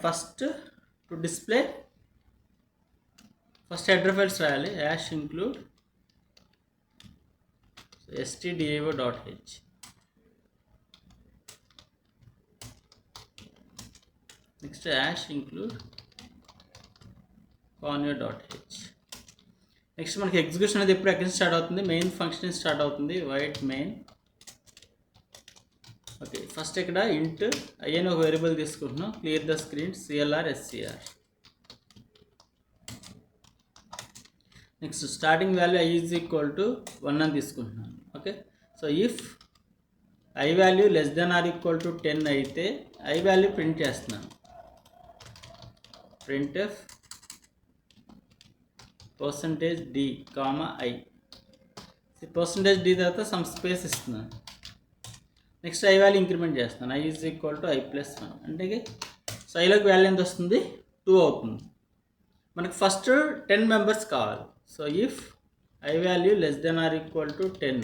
First to display first header files రాయాలి. Hash include stdio.h. Next hash include conio.h. Next మనకి execution అనేది ఎప్పుడు ఎక్కడి నుంచి స్టార్ట్ అవుతుంది? మెయిన్ ఫంక్షన్ స్టార్ట్ అవుతుంది. Void main. ఓకే, ఫస్ట్ ఇక్కడ ఇంట్ ఐ అని ఒక వేరియబుల్ తీసుకుంటున్నాం. Clear the screen clr scr. Next starting value i is equal to 1 అని తీసుకుంటున్నాను. Okay, so if i value less than or equal to 10 అయితే i value print చేస్తున్నాను. printf %d, i. %d తర్వాత some space ఇస్తున్నాను. Next i value increment చేస్తున్నాను. i is equal to i+1 అంటే so iలోకి value ఎంత వస్తుంది? 2 అవుతుంది. మనకు ఫస్ట్ 10 మెంబర్స్ కావాలి. So if i value less than or equal to 10,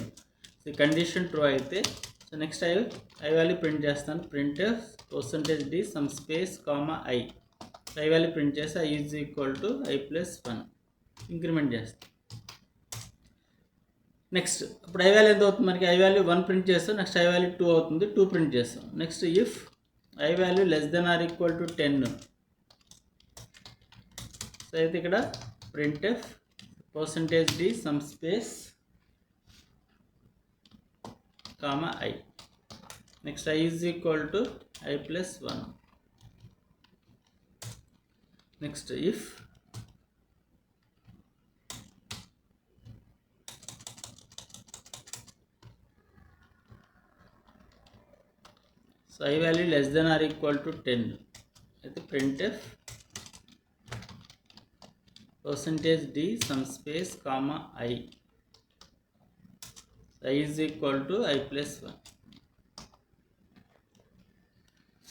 so condition true అయితే so next i value print చేస్తాను. printf %d some space i. i value print చేసి i is equal to i+1 increment చేస్తాం. Next ఇప్పుడు i value ఎంత అవుతుంది? మనకి i value 1 print చేస్తాం. Next i value 2 అవుతుంది, 2 ప్రింట్ చేస్తాం. Next if i value less than or equal to 10, so అయితే ఇక్కడ printf %d some space i. Next i is equal to i+1. Next if so i value less than or equal to 10 అయితే printf %d some space i. i is equal to i+1.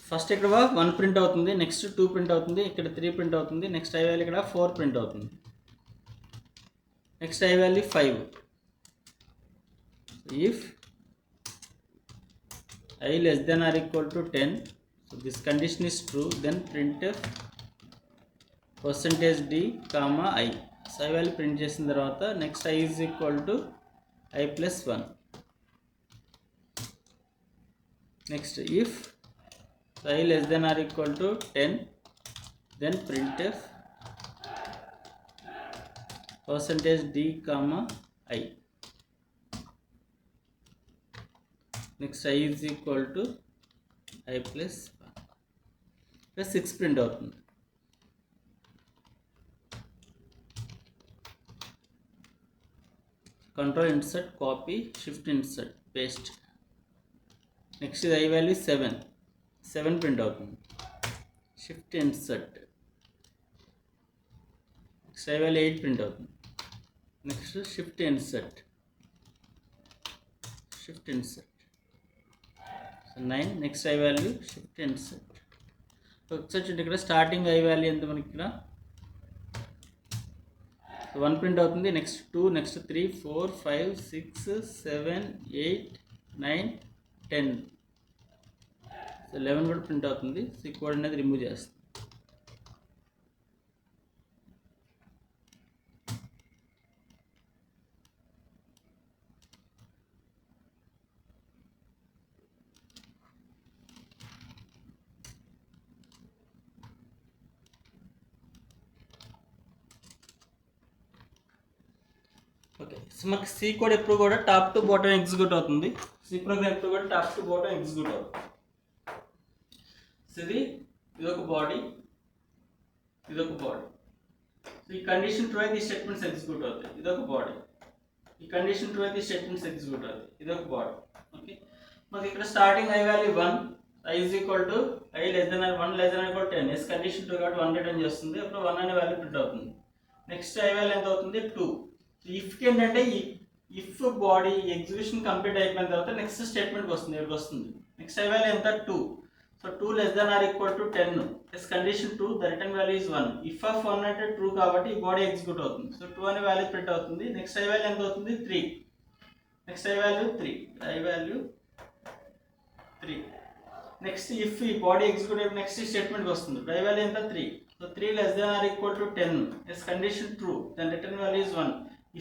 First ఇక్కడ 1 print అవుతుంది, next 2 print అవుతుంది, ఇక్కడ 3 print అవుతుంది, next i value ఇక్కడ 4 print అవుతుంది, next i value 5. If i less than or equal to 10, so this condition is true, then printf %d, i. So i value print చేసిన తర్వాత next i is equal to i+1. Next if i less than or equal to 10, then printf %d, i. Next i is equal to i+1. 6 print అవుతుంది. Control insert, copy, shift insert, paste. Next ఇది i value 7 print అవుతుంది. Shift insert. Next i value 8 print అవుతుంది. Next shift insert, 9. Next i value shift insert. ఒకసారి చూడండి ఇక్కడ starting i value ఎంత మనకి ఇక్కడ 1 ప్రింట్ అవుతుంది. Next 2, next 3, 4, 5, 6, 7, 8, 9, 10. సో 11 కూడా ప్రింట్ అవుతుంది. సో ఈ కోడ్ అనేది రిమూవ్ చేస్తాం. ఓకే, సో మనకి సి కోడ్ ఎప్పుడు కూడా టాప్ టు బాటమ్ ఎగ్జిక్యూట్ అవుతుంది. సి ప్రోగ్రామ్ ఎప్పుడు కూడా టాప్ టు బాటమ్ ఎగ్జిక్యూట్ అవుతుంది. సో ఇదొక బాడీ, ఇదొక బాడీ. సో ఈ కండిషన్ ట్రూ అయితే ఈ స్టేట్మెంట్స్ ఎగ్జిక్యూట్ అవుతాయి. ఇదొక బాడీ. ఈ కండిషన్ ట్రూ అయితే ఈ స్టేట్మెంట్స్ ఎగ్జిక్యూట్ అవుతాయి. ఇదొక బాడీ. ఓకే, మనకి ఇక్కడ starting i value 1, i is equal to i less than or 1 less than or equal to 10. Yes condition true కాబట్టి 1 రిటర్న్ చేస్తుంది. అప్పుడు 1 అనే వాల్యూ ప్రింట్ అవుతుంది. నెక్స్ట్ i వాల్యూ ఎంత అవుతుంది? 2. ఇఫ్కి ఏంటంటే ఇఫ్ బాడీ ఎగ్జిక్యూషన్ కంప్లీట్ అయిపోయిన తర్వాత నెక్స్ట్ స్టేట్మెంట్ వస్తుంది. ఇక్కడికి వస్తుంది. నెక్స్ట్ i వాల్యూ ఎంత? 2. So 2 less than or equal to 10. Yes condition 2, the return value is 1. If of 1 అంటే ట్రూ కాబట్టి ఈ బాడీ ఎగ్జిక్యూట్ అవుతుంది. సో 2 అనే వాల్యూ ప్రింట్ అవుతుంది. నెక్స్ట్ i వాల్యూ ఎంత అవుతుంది? 3. Next i value 3. Next if ఈ బాడీ ఎగ్జిక్యూట్ అయిన నెక్స్ట్ స్టేట్మెంట్ వస్తుంది. y వాల్యూ ఎంత 3. So 3 less than or equal to 10 is condition true, then return value is 1.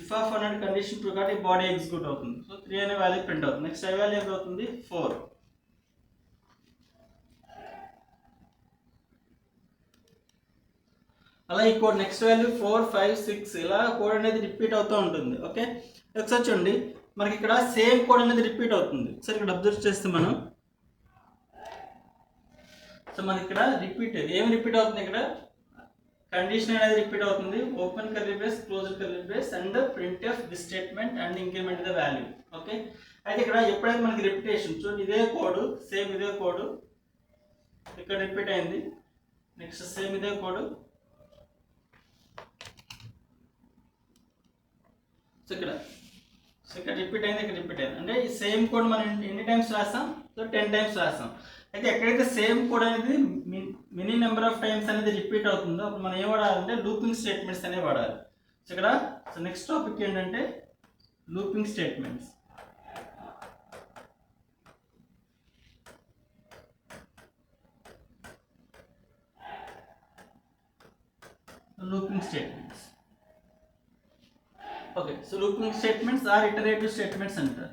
If of 1 అనే condition true కాబట్టి body execute అవుతుంది. So 3 అనే value print అవుతుంది. Next y value ఎంత అవుతుంది 4. అలా ఈ కోడ్ నెక్స్ట్ వాల్యూ 4, 5, 6 ఇలా కోడ్ అనేది రిపీట్ అవుతూ ఉంటుంది. ఓకే, ఒకసారి చూడండి మనకి ఇక్కడ సేమ్ కోడ్ అనేది రిపీట్ అవుతుంది. ఒకసారి ఇక్కడ అబ్జర్వ్ చేస్తే మనం, సో మనకి ఇక్కడ రిపీట్ ఏం రిపీట్ అవుతుంది, ఇక్కడ కండిషన్ అనేది రిపీట్ అవుతుంది. Open curly brace, close curly brace and printf this statement and increment the value. Okay, అయితే ఇక్కడ ఎప్పుడైతే మనకి రిపిటేషన్ చూడండి ఇదే కోడ్ సేమ్ ఇదే కోడ్ ఇక్కడ రిపీట్ అయింది. నెక్స్ట్ సేమ్ ఇదే కోడ్ సో ఇక్కడ రిపీట్ అయింది, ఇక్కడ రిపీట్ అయింది. అంటే ఈ సేమ్ కోడ్ మనం ఎన్ని టైమ్స్ రాస్తాం, సో 10 టైమ్స్ రాస్తాం. అయితే ఎక్కడైతే సేమ్ కోడ్ అనేది మినీ నెంబర్ ఆఫ్ టైమ్స్ అనేది రిపీట్ అవుతుందో అప్పుడు మనం ఏం వాడాలంటే లూపింగ్ స్టేట్మెంట్స్ అనేవి వాడాలి. సో ఇక్కడ సో నెక్స్ట్ టాపిక్ ఏంటంటే looping statements. Okay, so looping statements or iterative statements అంటారు.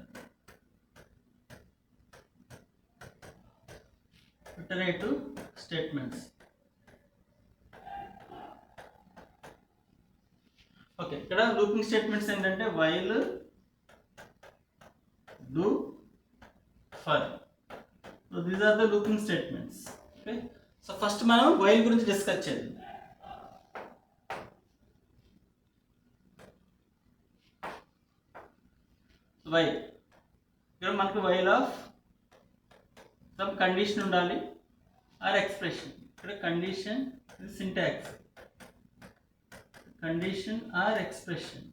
Iterative statements. ఓకే, ఇక్కడ లూపింగ్ స్టేట్మెంట్స్ ఏంటంటే while, do, for. So these are the looping statements. Okay, so first మనం while గురించి discuss చేద్దాం. While ఇక్కడ మనకు while of some condition ఉండాలి or expression. ఇక్కడ condition syntax, condition or expression.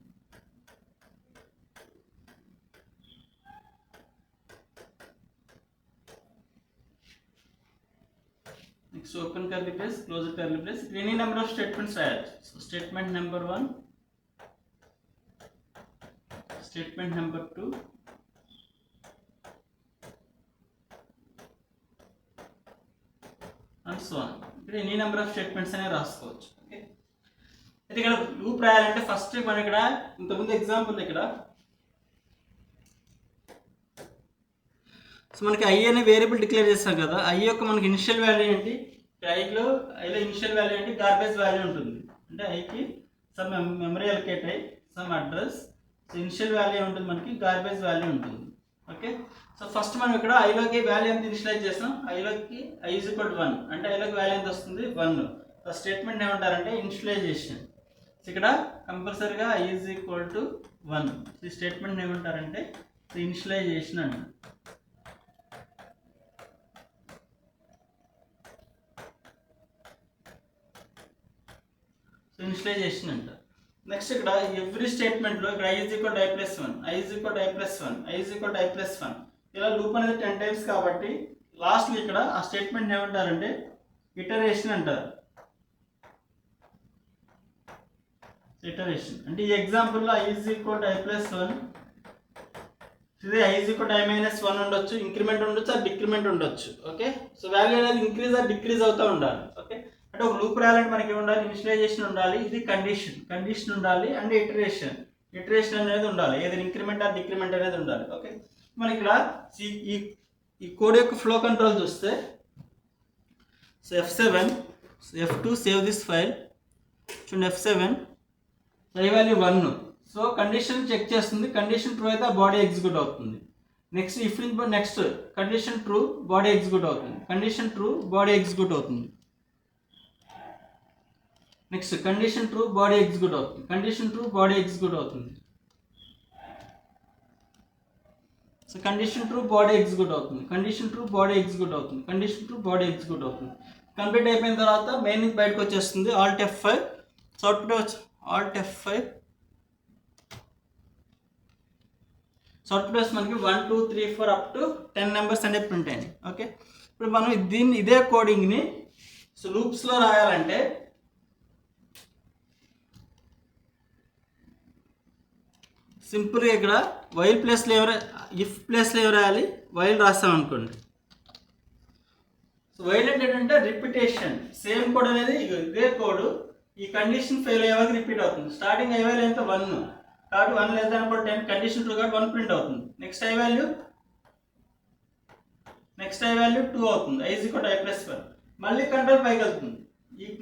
Next open curly brace, close curly brace. Any number of statements రాయాలి. So statement number 1, statement number 2, and so on. ఇక్కడ any number of statements అనేవి రాసుకోవచ్చు. Okay, అయితే ఇక్కడ loop రాయాలంటే first మనం ఇక్కడ ఇంతకుముందు ఎగ్జాంపుల్ ఇక్కడ సో మనకి ఐ అనే వేరియబుల్ డిక్లేర్ చేస్తాం కదా, ఐ యొక్క మనకి ఇనిషియల్ వాల్యూ ఏంటి, ఐలో ఇనిషియల్ వాల్యూ ఏంటి, గార్బేజ్ వాల్యూ ఉంటుంది. అంటే ఐకి సమ్ మెమరీ అలొకేట్ అయ్యి some address, so initial value ఉంటుంది మనకి, గార్బేజ్ వాల్యూ ఉంటుంది. ఓకే, సో ఫస్ట్ మనం ఇక్కడ ఐలోకి వాల్యూ ఎంత ఇనిషియలైజ్ చేస్తాం, ఐలోకి ఐ ఈజ్ ఈక్వల్ టు 1 అంటే ఐలోకి వాల్యూ ఎంత వస్తుంది 1. సో స్టేట్మెంట్ ఏమంటారంటే ఇనిషియలైజేషన్. సో ఇక్కడ కంపల్సరీగా ఐ ఈజ్ ఈక్వల్ టు 1. ఈ స్టేట్మెంట్ ఏమంటారంటే ఇనిషియలైజేషన్ అంటారు. సో ఇనిషియలైజేషన్ అంటారు. నెక్స్ట్ ఇక్కడ ఎవ్రీ స్టేట్మెంట్లో ఇక్కడ I is equal to i plus 1, I is equal to i plus 1, I is equal to i plus 1 ఇలా లూప్ అనేది 10 టైమ్స్ కాబట్టి లాస్ట్ ఇక్కడ ఆ స్టేట్మెంట్ ఏమంటారంటే ఇటరేషన్ అంటారు. ఇటరేషన్ అంటే ఈ ఎగ్జాంపుల్లో i is equal to i plus 1, ఇది i is equal to i minus 1 ఉండొచ్చు, ఇంక్రిమెంట్ ఉండొచ్చు ఆ డిక్రిమెంట్ ఉండొచ్చు. ఓకే, సో వాల్యూ అనేది ఇంక్రీజ్ ఆర్ డిక్రీజ్ అవుతూ ఉండాలి. ఓకే, అంటే ఒక లూప్ రాయాలంటే మనకి ఉండాలి, ఇనిషియలైజేషన్ ఉండాలి, ఇది కండిషన్ ఉండాలి, అండ్ ఇటరేషన్ అనేది ఉండాలి, ఏదైనా ఇంక్రిమెంట్ ఆర్ డిక్రిమెంట్ అనేది ఉండాలి. ఓకే, మనకి ఇక్కడ ఈ కోడ్ యొక్క ఫ్లో కంట్రోల్ చూస్తే so F7, F2 save this file. చూడండి F7 I value 1, so condition check చేస్తుంది, కండిషన్ ట్రూ అయితే ఆ బాడీ ఎగ్జిక్యూట్ అవుతుంది. Next if next condition true body execute అవుతుంది, కండిషన్ ట్రూ బాడీ ఎగ్జిక్యూట్ అవుతుంది. Next condition true body execute అవుతుంది, condition true body execute అవుతుంది. So condition true body execute అవుతుంది, condition true body execute అవుతుంది, condition true body execute అవుతుంది. Complete అయిపోయిన తర్వాత main నుంచి బయటకు వచ్చేస్తుంది. ఆల్ట్ F5 సో అవుట్పుట్ వచ్చి ఆల్ట్ F5 సో అవుట్పుట్ మనకి 1 2 3 4 అప్ టు 10 నెంబర్స్ అనేవి ప్రింట్ అయ్యాయి. ఓకే, ఇప్పుడు మనం ఇదే కోడింగ్ని సో లూప్స్లో రాయాలంటే సింపుల్గా ఇక్కడ వైల్ ప్లేస్లో ఇఫ్ ప్లేస్లో ఏం రాయాలి, వైల్ రాస్తాం అనుకోండి. సో వైలేట్ ఏంటంటే రిపిటేషన్, సేమ్ కోడ్ అనేది ఇదే కోడ్ ఈ కండిషన్ ఫెయిల్ అయ్యే వరకు రిపీట్ అవుతుంది. స్టార్టింగ్ ఐ వాల్యూ ఎంత 1 కాబట్టి 1 లెస్ దాన్ కూడా 10, కండిషన్ ట్రూ కాబట్టి 1 ప్రింట్ అవుతుంది. నెక్స్ట్ ఐ వాల్యూ 2 అవుతుంది. i = i + 1 మళ్ళీ కంట్రోల్ పైకి వెళ్తుంది.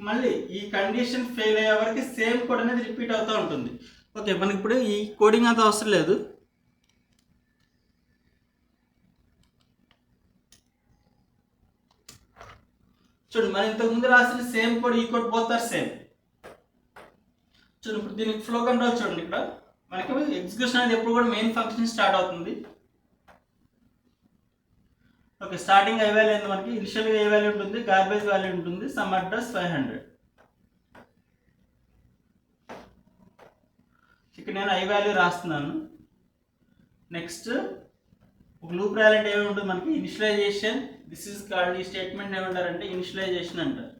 మళ్ళీ ఈ కండిషన్ ఫెయిల్ అయ్యే వరకు సేమ్ కోడ్ అనేది రిపీట్ అవుతూ ఉంటుంది. ఓకే, మనకి ఇప్పుడు ఈ కోడింగ్ అంతా అవసరం లేదు. చూడండి, మనం ఇంతకు ముందు రాసిన సేమ్ కోడ్, ఈ కోడ్ బోత్ ఆర్ సేమ్. చూడండి, ఇప్పుడు దీనికి ఫ్లో కంట్రోల్ చూడండి. ఇక్కడ మనకి ఎగ్జిక్యూషన్ అనేది ఎప్పుడు కూడా మెయిన్ ఫంక్షన్ స్టార్ట్ అవుతుంది. ఓకే, స్టార్టింగ్ ఐ వాల్యూ ఏంది మనకి? ఇనిషియల్గా ఐ వాల్యూ ఉంటుంది, గార్బేజ్ వాల్యూ ఉంటుంది, సమ్ అడ్రస్ 500. ఇక్కడ నేను ఐ వాల్యూ రాస్తున్నాను. నెక్స్ట్ ఒక లూప్ రాయాలంటే ఏమి ఉంటుంది మనకి? ఇనిషియలైజేషన్. దిస్ ఈజ్ కాల్డ్, ఈ స్టేట్మెంట్ ఏమంటారంటే ఇనిషియలైజేషన్ అంటారు.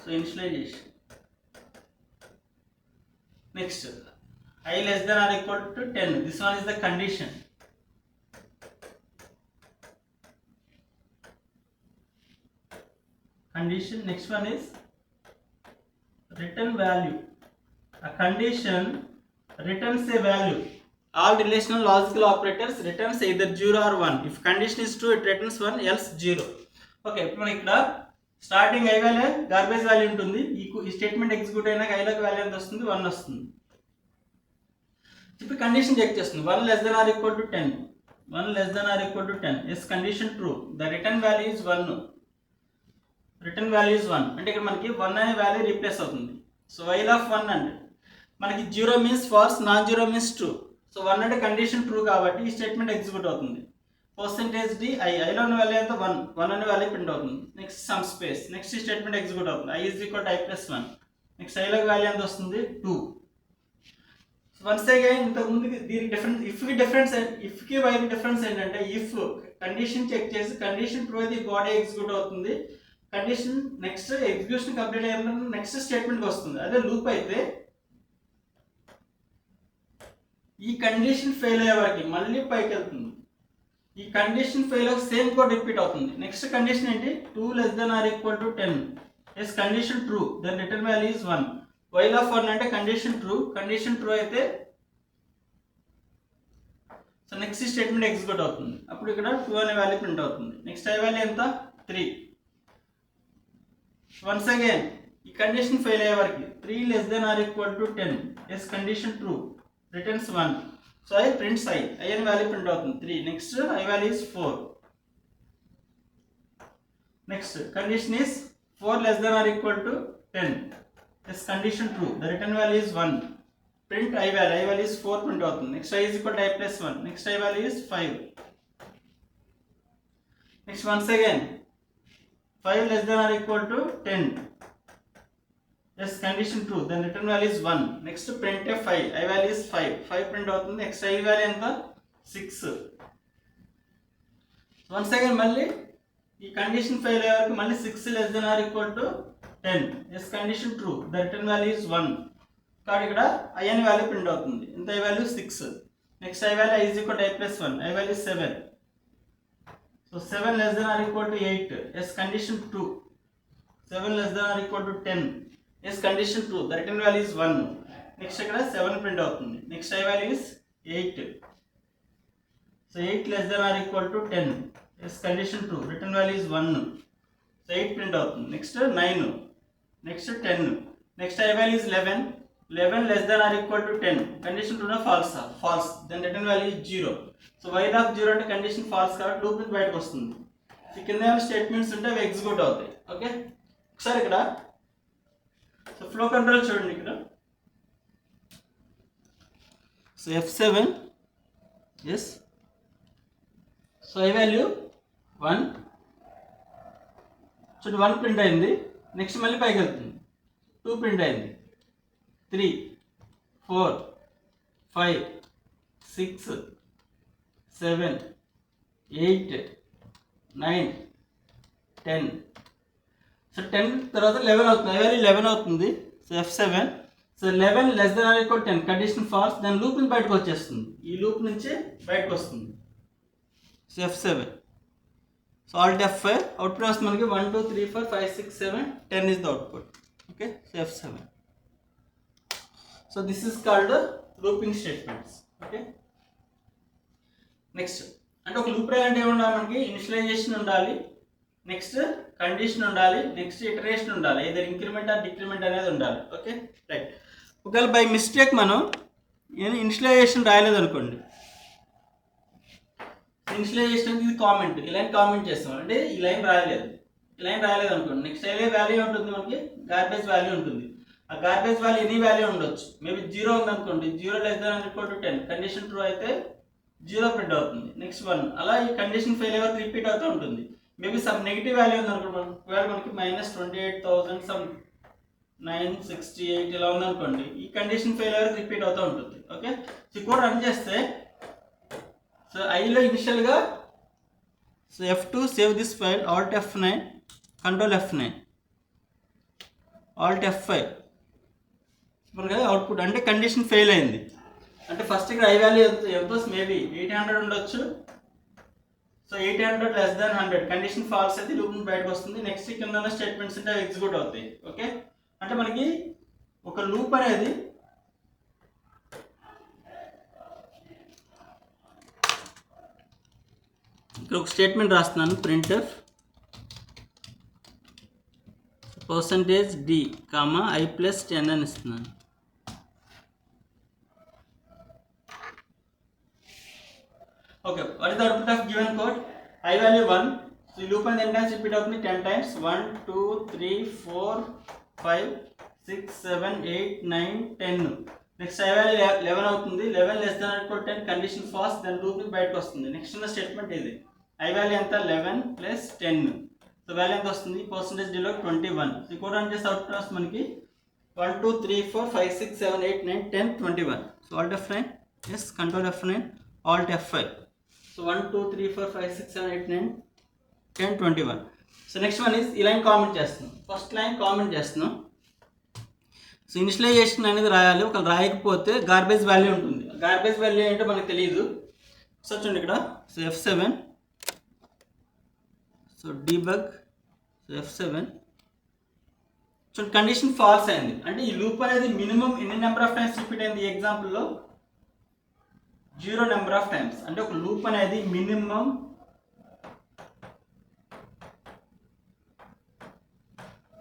So initialisation. Next I less than or equal to 10. This one is the condition. Next one is return value. A condition returns a value. All relational logical operators returns either 0 or 1. If condition is true, it returns 1, else 0. Okay, ఇప్పుడు మనకి ఇక్కడ starting I value garbage value ఉంటుంది. ఈ statement execute అయినాక ఐలోకి value ఎంత వస్తుంది? 1 వస్తుంది. ఇప్పుడు కండిషన్ చెక్ చేస్తుంది. 1 less than or equal to 10. 1 less than or equal to 10. Is condition true? The return value is 1. Return value is 1. అంటే ఇక్కడ మనకి 1 అనే వాల్యూ రీప్లేస్ అవుతుంది. సో while of 1 అంటే మనకి 0 means false, non 0 means true. So 1 అంటే condition true కాబట్టి ఈ స్టేట్మెంట్ ఎగ్జిక్యూట్ అవుతుంది. పర్సెంటేజ్ డి ఐలో ఉన్న వాల్యూ ఎంత? 1 అనే వాల్యూ ప్రింట్ అవుతుంది. Next some space. నెక్స్ట్ ఈ స్టేట్మెంట్ ఎగ్జిక్యూట్ అవుతుంది. i = i + 1. నెక్స్ట్ ఐలోకి వాల్యూ ఎంత వస్తుంది? 2. వన్స్ అగైన్ ఇంతకు ముందుకి దీనికి డిఫరెన్స్, ఇఫ్కి వైకి డిఫరెన్స్ ఏంటంటే ఇఫ్ కండిషన్ చెక్ చేసి కండిషన్ ట్రూ అయితే బాడీ ఎగ్జిక్యూట్ అవుతుంది. కండిషన్ నెక్స్ట్ ఎగ్జిక్యూషన్ కంప్లీట్ అయిన నెక్స్ట్ స్టేట్మెంట్కి వస్తుంది. అదే లూప్ అయితే ఈ కండిషన్ ఫెయిల్ అయ్యే వరకు మళ్ళీ పైకి వెళ్తుంది. ఈ కండిషన్ ఫెయిల్ అయ్యి సేమ్ కోడ్ రిపీట్ అవుతుంది. నెక్స్ట్ కండిషన్ ఏంటి? 2 less than or equal to 10. Yes condition true, then return value is 1. while of 1 అంటే కండిషన్ ట్రూ అయితే సో నెక్స్ట్ స్టేట్మెంట్ ఎగ్జిక్యూట్ అవుతుంది. అప్పుడు ఇక్కడ 2 అనే వాల్యూ ప్రింట్ అవుతుంది. నెక్స్ట్ ఐ వాల్యూ ఎంత? 3. వన్స్ అగైన్ ఈ కండిషన్ ఫెయిల్ అయ్యే వరకు 3 less than or equal to 10. Yes condition true, returns 1. So I prints I అనే వాల్యూ ప్రింట్ అవుతుంది 3. Next I value is 4. Next condition is 4 less than or equal to 10. Yes, condition true. The return value is 1. Print I value is 4 print అవుతుంది. Next I = i + 1. Next I value is 5. Next once again 5 less than or equal to 10. Yes, condition true. Then return value is 1. Next printf I value is 5. 5 print అవుతుంది. Next I value ఎంత? 6. Once again మళ్ళీ ఈ condition fail అయ్యే వరకు మళ్ళీ 6 less than or equal to 10. Yes condition true, the return value is 1. కాబట్టి ఇక్కడ i అనే వాల్యూ ప్రింట్ అవుతుంది. ఎంత? I value 6. Next I value i = i + 1. I value 7. So 7 less than or equal to 8. Yes condition true. 7 less than or equal to 10. Yes condition true, the return value is 1. Next ఇక్కడ 7 print అవుతుంది. Next I value is 8. So 8 less than or equal to 10. Yes condition true, return value is 1. So 8 print అవుతుంది. Next 9. Next 10. Next I value is 11. 11 less than or equal to 10. Condition ట్రూనా ఫాల్సా? False. Then return value is 0. So while of 0 అంటే condition false కాబట్టి loop నుంచి బయటకు వస్తుంది. ఈ కింద ఏమైనా స్టేట్మెంట్స్ ఉంటే అవి ఎగ్జిక్యూట్ అవుతాయి. ఓకే, ఒకసారి ఇక్కడ సో ఫ్లో కంట్రోల్ చూడండి. ఇక్కడ so F7 yes so i value 1 చూడండి, 1 ప్రింట్ అయింది. నెక్స్ట్ మళ్ళీ పైకి వెళ్తుంది. 2 ప్రింట్ అయింది. 3 4 5 6 7 8 9 10. సో 10 తర్వాత 11 అవుతుంది. ఐ వాల్యూ 11 అవుతుంది. So F7 so 11 less than or equal to 10 condition false. దాని లూప్ నుంచి బయటకు వచ్చేస్తుంది. ఈ లూప్ నుంచి బయటకు వస్తుంది. So F7. So Alt F5 output వస్తుంది మనకి 1 2 3 4 5 6 7 10 is the output. Okay, so F7. So this is called looping statements. Okay, next అంటే ఒక లూప్ రాయాలంటే ఏమి ఉండాలి మనకి? ఇనిషియలైజేషన్ ఉండాలి, నెక్స్ట్ కండిషన్ ఉండాలి, నెక్స్ట్ ఇటరేషన్ ఉండాలి, ఏదో ఇంక్రిమెంట్ ఆర్ డిక్రిమెంట్ అనేది ఉండాలి. Okay, right. ఒకవేళ బై మిస్టేక్ మనం ఇనిషియలైజేషన్ రాయలేదు అనుకోండి, ఇనిషియలైజేషన్ ఇది కామెంట్, ఈ లైన్ కామెంట్ చేస్తాం అంటే ఈ లైన్ రాయలేదు, ఈ లైన్ రాయలేదు అనుకోండి, నెక్స్ట్ అయ్యే వాల్యూ ఉంటుంది మనకి, గార్బేజ్ వాల్యూ ఉంటుంది. ఆ గార్బేజ్ వాల్యూ ఎనీ వాల్యూ ఉండొచ్చు, మేబీ 0 ఉంది అనుకోండి, 0 ≤ 10, కండిషన్ ట్రూ అయితే 0 ప్రింట్ అవుతుంది, నెక్స్ట్ 1, అలా ఈ కండిషన్ ఫెయిల్ అయ్యే వరకు రిపీట్ అవుతూ ఉంటుంది. మేబీ సమ్ నెగిటివ్ వాల్యూ ఉంది అనుకోండి, ఒకవేళ మనకి -28,000 సమ్ 968 ఇలా ఉందనుకోండి, ఈ కండిషన్ ఫెయిల్ అయ్యే వరకు రిపీట్ అవుతూ ఉంటుంది. ఓకే, సో కోడ్ రన్ చేస్తే సో ఐలో ఇనిషియల్గా so F2 save this file, Alt F9, Control F9, Alt F5 మనకి అవుట్పుట్ అంటే కండిషన్ ఫెయిల్ అయింది అంటే ఫస్ట్ ఇక్కడ ఐ వాల్యూ ఎంత మేబీ 800 ఉండొచ్చు. సో 800 < 100 కండిషన్ ఫాల్స్ అయితే లూప్ నుంచి బయటకు వస్తుంది. నెక్స్ట్ కింద ఉన్న స్టేట్మెంట్స్ అంటే ఎగ్జిక్యూట్ అవుతాయి. ఓకే, అంటే మనకి ఒక లూప్ అనేది ఇక్కడ ఒక స్టేట్మెంట్ రాస్తున్నాను, printf %d, i + 10 అని ఇస్తున్నాను. Okay, what is the output of given code? I value 1. So ఈ లూప్ అనేది ఎన్ని టైమ్స్ రిపీట్ అవుతుంది? 10 టైమ్స్. 1 2 3 4 5 6 7 8 9 10. నెక్స్ట్ I వాల్యూ 11 అవుతుంది. 11 < 10 కండిషన్ ఫాల్స్, దెన్ లూప్ నుంచి బయటకు వస్తుంది. నెక్స్ట్ ఉన్న స్టేట్మెంట్ ఇది. I వాల్యూ ఎంత? 11 + 10. సో వాల్యూ ఎంత వస్తుంది? % లో 21. సో కోడ్ రన్ చేస్తే అవుట్పుట్ వస్తుంది మనకి 1 2 3 4 5 6 7 8 9 10 21. So Alt F9, yes, Control F9, Alt F5. So 1 2 3 4 5 6 7 8 9 10 21. So next one is ఈ లైన్ కామెంట్ చేస్తున్నాం. ఫస్ట్ లైన్ కామెంట్ చేస్తున్నాం. సో ఇనిషియలైజేషన్ అనేది రాయాలి. ఒకవేళ రాయకపోతే గార్బేజ్ వాల్యూ ఉంటుంది. గార్బేజ్ వాల్యూ ఏంటో మనకు తెలియదు. సో చూడండి ఇక్కడ, so F7, so debug, so F7 చూడండి కండిషన్ ఫాల్స్ అయింది అంటే ఈ లూప్ అనేది మినిమం ఎన్ని నెంబర్ ఆఫ్ టైమ్స్ రిపీట్ అయింది? ఈ ఎగ్జాంపుల్లో 0 నెంబర్ ఆఫ్ టైమ్స్. అంటే ఒక లూప్ అనేది మినిమం